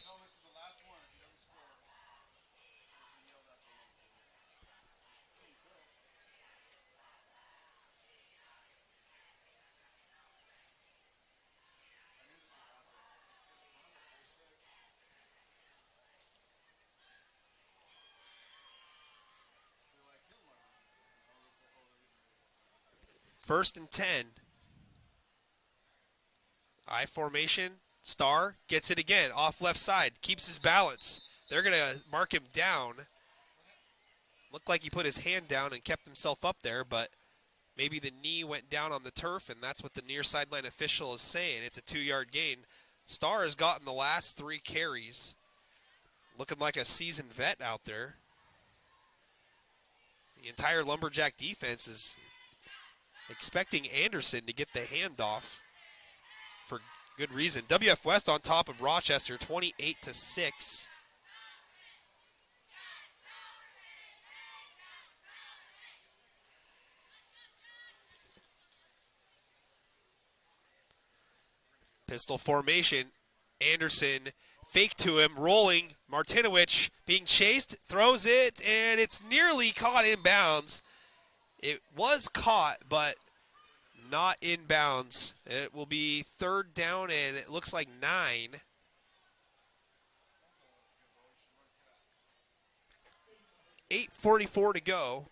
1st and 10. I formation. Star gets it again off left side. Keeps his balance. They're going to mark him down. Looked like he put his hand down and kept himself up there, but maybe the knee went down on the turf, and that's what the near sideline official is saying. It's a 2-yard gain. Star has gotten the last 3 carries. Looking like a seasoned vet out there. The entire Lumberjack defense is expecting Anderson to get the handoff for good reason. WF West on top of Rochester, 28-6. Pistol formation. Anderson fake to him, rolling. Martinowicz being chased, throws it, and it's nearly caught in bounds. It was caught, but not in bounds. It will be 3rd down, and it looks like 9. $8:44 to go.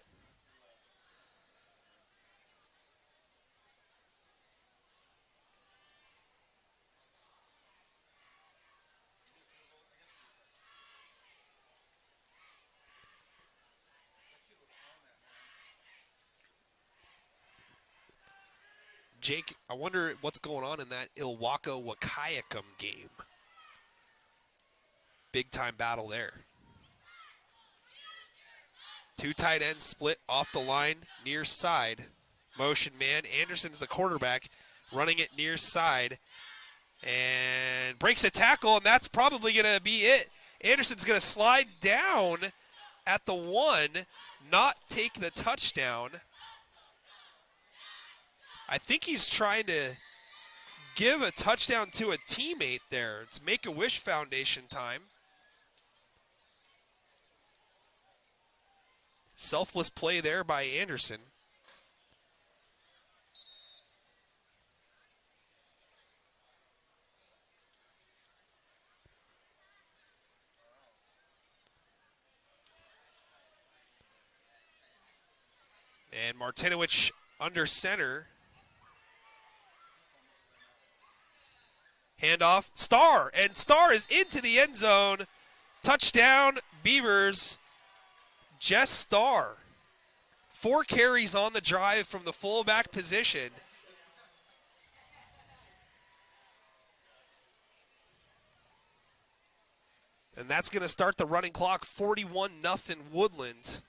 Jake, I wonder what's going on in that Ilwaco-Wahkiakum game. Big time battle there. 2 tight ends split off the line, near side. Motion man. Anderson's the quarterback, running it near side. And breaks a tackle, and that's probably going to be it. Anderson's going to slide down at the 1, not take the touchdown. I think he's trying to give a touchdown to a teammate there. It's Make-A-Wish Foundation time. Selfless play there by Anderson. And Martinowicz under center. Handoff, Star, and Star is into the end zone. Touchdown, Beavers. Jess Star. 4 carries on the drive from the fullback position. And that's going to start the running clock, 41-0 Woodland.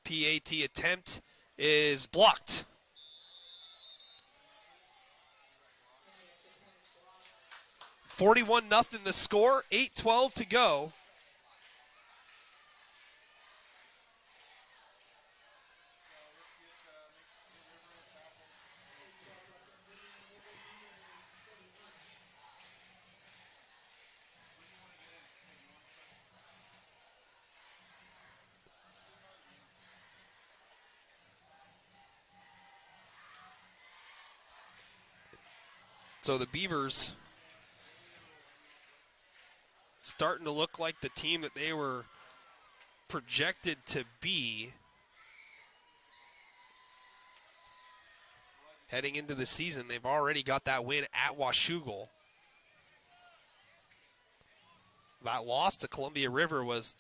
PAT attempt is blocked. $41-0 the score, 8:12 to go. So the Beavers starting to look like the team that they were projected to be heading into the season. They've already got that win at Washougal. That loss to Columbia River was,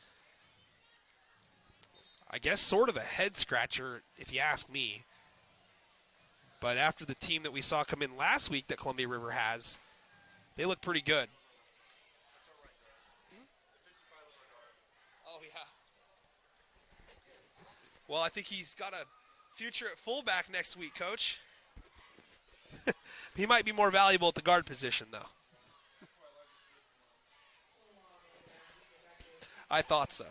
I guess, sort of a head scratcher, if you ask me. But after the team that we saw come in last week that Columbia River has, they look pretty good. Oh, yeah. Well, I think he's got a future at fullback next week, Coach. He might be more valuable at the guard position, though. I thought so.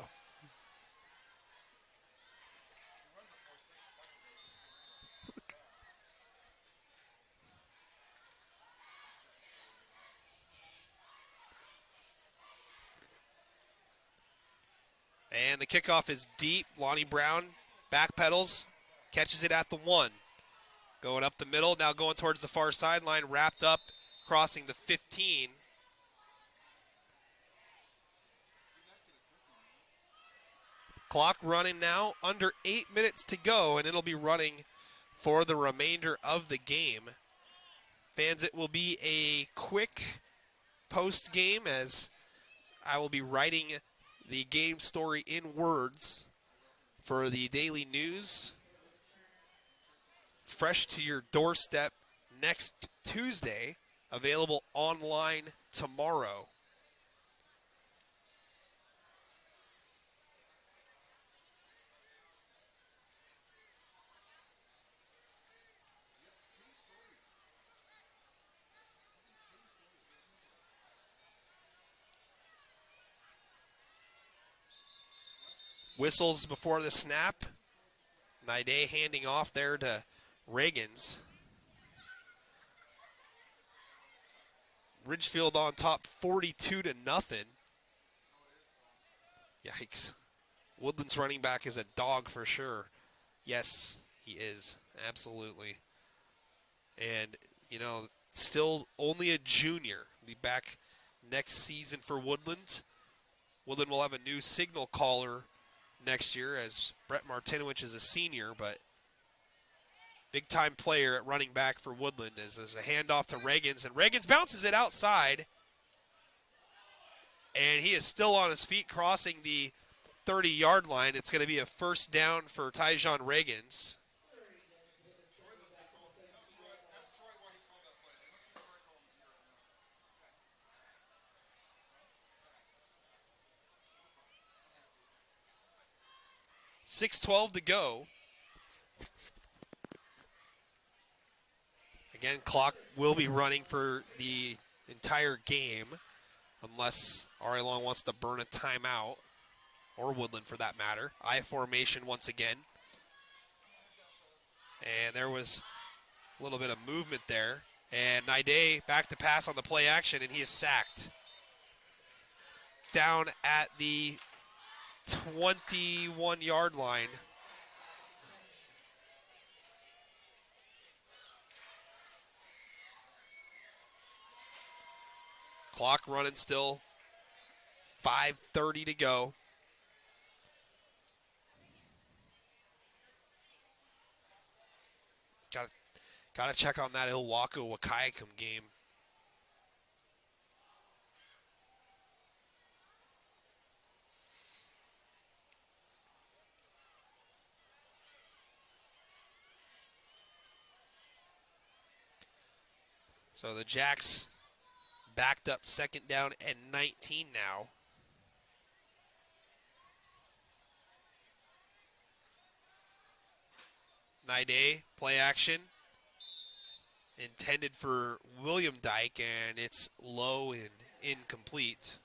And the kickoff is deep. Lonnie Brown backpedals, Catches it at the 1. Going up the middle, now going towards the far sideline, wrapped up, crossing the 15. Clock running now, under 8 minutes to go, and it'll be running for the remainder of the game. Fans, it will be a quick post game as I will be writing the game story in words for the Daily News. Fresh to your doorstep next Tuesday, available online tomorrow. Whistles before the snap. Naide handing off there to Reagans. Ridgefield on top 42-0. Yikes. Woodland's running back is a dog for sure. Yes, he is. Absolutely. And, you know, still only a junior. Be back next season for Woodland. Woodland will have a new signal caller next year as Brett Martinowicz is a senior, but big-time player at running back for Woodland as a handoff to Reagans, and Reagans bounces it outside, and he is still on his feet crossing the 30-yard line. It's going to be a first down for Tyjon Reagans. .6:12 to go. Again, clock will be running for the entire game unless RA Long wants to burn a timeout, or Woodland for that matter. I formation once again. And there was a little bit of movement there. And Naide back to pass on the play action, and he is sacked. Down at the 21-yard line. Clock running still. 5:30 to go. Got to check on that Ilwaco-Wahkiakum game. So the Jacks backed up, second down and 19 now. Naide, play action. Intended for William Dyke, and it's low and incomplete.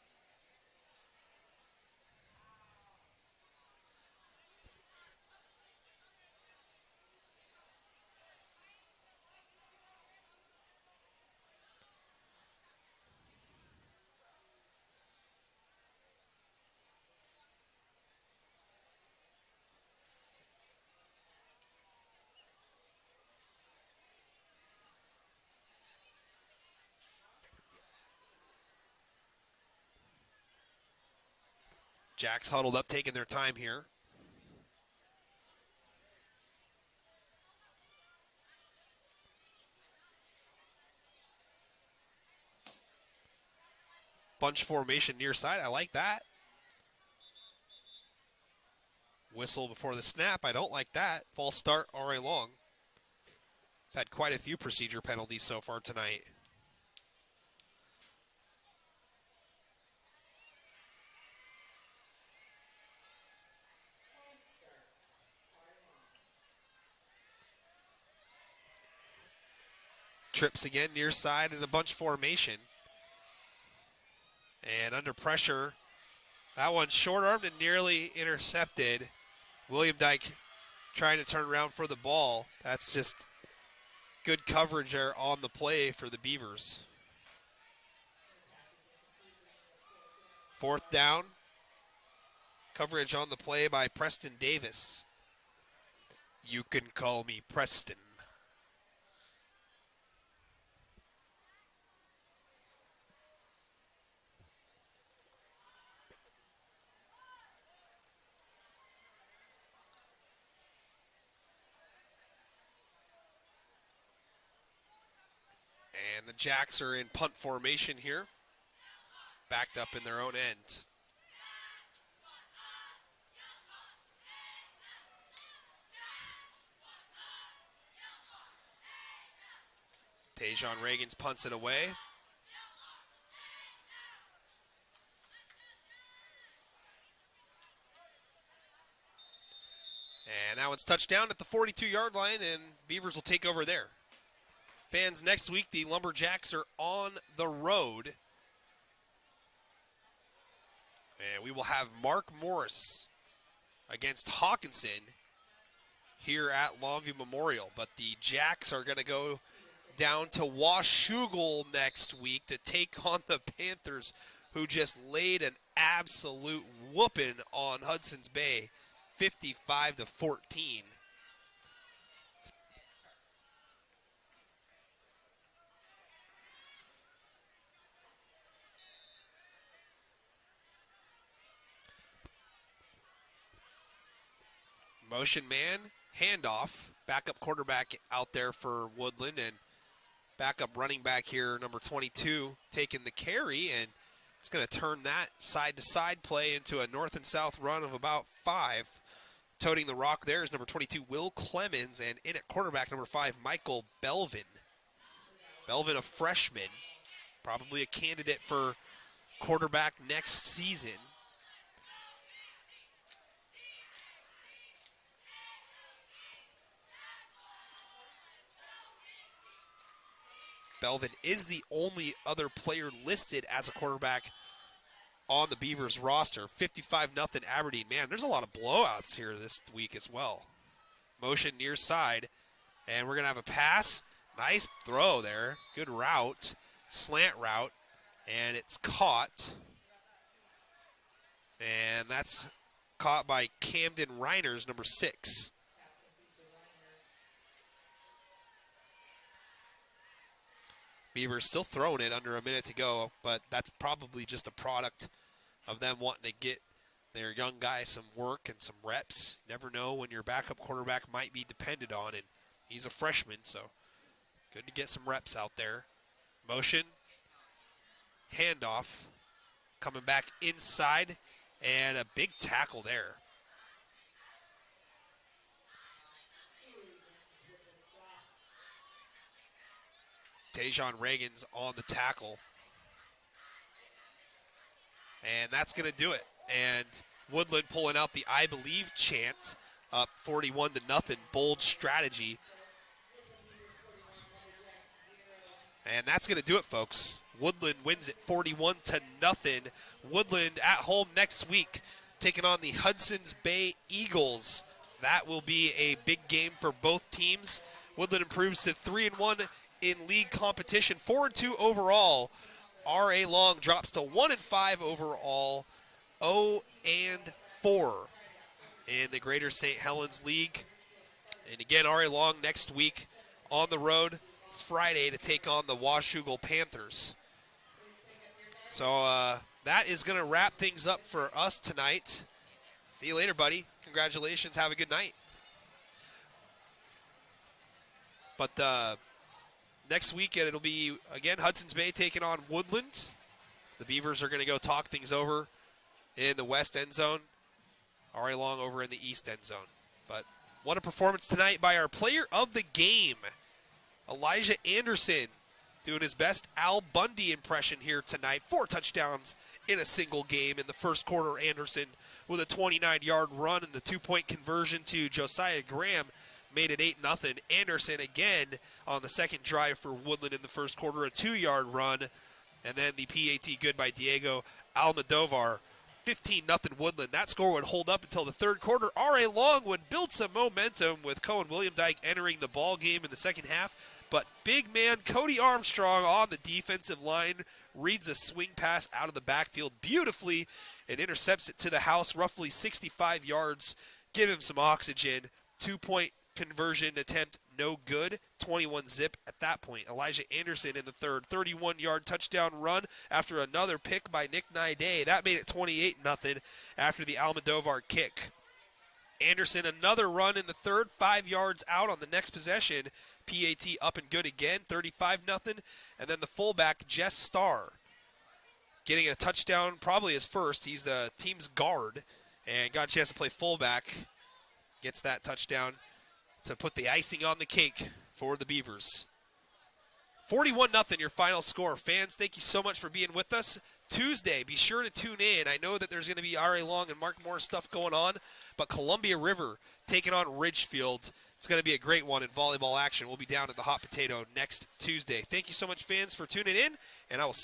Jacks huddled up, taking their time here. Bunch formation near side, I like that. Whistle before the snap, I don't like that. False start, RA Long. He's had quite a few procedure penalties so far tonight. Trips again near side in a bunch formation. And under pressure, that one short-armed and nearly intercepted. William Dyke trying to turn around for the ball. That's just good coverage there on the play for the Beavers. Fourth down. Coverage on the play by Preston Davis. You can call me Preston. And the Jacks are in punt formation here, backed up in their own end. Tajon Reagans punts it away. And that one's touchdown at the 42-yard line, and Beavers will take over there. Fans, next week, the Lumberjacks are on the road. And we will have Mark Morris against Hawkinson here at Longview Memorial. But the Jacks are going to go down to Washougal next week to take on the Panthers, who just laid an absolute whooping on Hudson's Bay, 55-14. Motion man, handoff, backup quarterback out there for Woodland, and backup running back here, number 22, taking the carry, and it's going to turn that side-to-side play into a north and south run of about 5. Toting the rock there is number 22, Will Clemens, and in at quarterback, number 5, Michael Belvin. Belvin, a freshman, probably a candidate for quarterback next season. Belvin is the only other player listed as a quarterback on the Beavers roster. 55-0 Aberdeen. Man, there's a lot of blowouts here this week as well. Motion near side, and we're going to have a pass. Nice throw there. Good route. Slant route, and it's caught. And that's caught by Camden Reiners, number 6. Beavers still throwing it under a minute to go, but that's probably just a product of them wanting to get their young guys some work and some reps. Never know when your backup quarterback might be depended on, and he's a freshman, so good to get some reps out there. Motion, handoff, coming back inside, and a big tackle there. Tajon Reagans on the tackle. And that's going to do it. And Woodland pulling out the I Believe chant, up 41-0, bold strategy. And that's going to do it, folks. Woodland wins it 41-0. Woodland at home next week, taking on the Hudson's Bay Eagles. That will be a big game for both teams. Woodland improves to 3-1 in league competition, 4-2 overall. R.A. Long drops to 1-5 overall, 0-4 in the Greater St. Helens League. And again, R.A. Long next week on the road Friday to take on the Washougal Panthers. So that is going to wrap things up for us tonight. See you later, buddy. Congratulations. Have a good night. But next week, it'll be, again, Hudson's Bay taking on Woodland. So the Beavers are going to go talk things over in the west end zone. R.A. Long over in the east end zone. But what a performance tonight by our player of the game, Elijah Anderson, doing his best Al Bundy impression here tonight. 4 touchdowns in a single game in the first quarter. Anderson with a 29-yard run and the 2-point conversion to Josiah Graham made it 8-0. Anderson again on the second drive for Woodland in the first quarter, a 2-yard run. And then the PAT good by Diego Almodovar. 15-0 Woodland. That score would hold up until the third quarter. R.A. Long would build some momentum with Cohen William Dyke entering the ball game in the second half. But big man Cody Armstrong on the defensive line reads a swing pass out of the backfield beautifully and intercepts it to the house, roughly 65 yards. Give him some oxygen. 2-point conversion attempt no good, 21-zip at that point. Elijah Anderson in the third, 31-yard touchdown run after another pick by Nick Nide. That made it 28-0 after the Almodovar kick. Anderson, another run in the third, 5 yards out on the next possession. PAT up and good again, 35-0. And then the fullback, Jess Starr, getting a touchdown, probably his first. He's the team's guard and got a chance to play fullback. Gets that touchdown to put the icing on the cake for the Beavers. 41-0 your final score. Fans, thank you so much for being with us. Tuesday, be sure to tune in. I know that there's going to be R.A. Long and Mark Moore stuff going on, but Columbia River taking on Ridgefield. It's going to be a great one in volleyball action. We'll be down at the Hot Potato next Tuesday. Thank you so much, fans, for tuning in, and I will see you.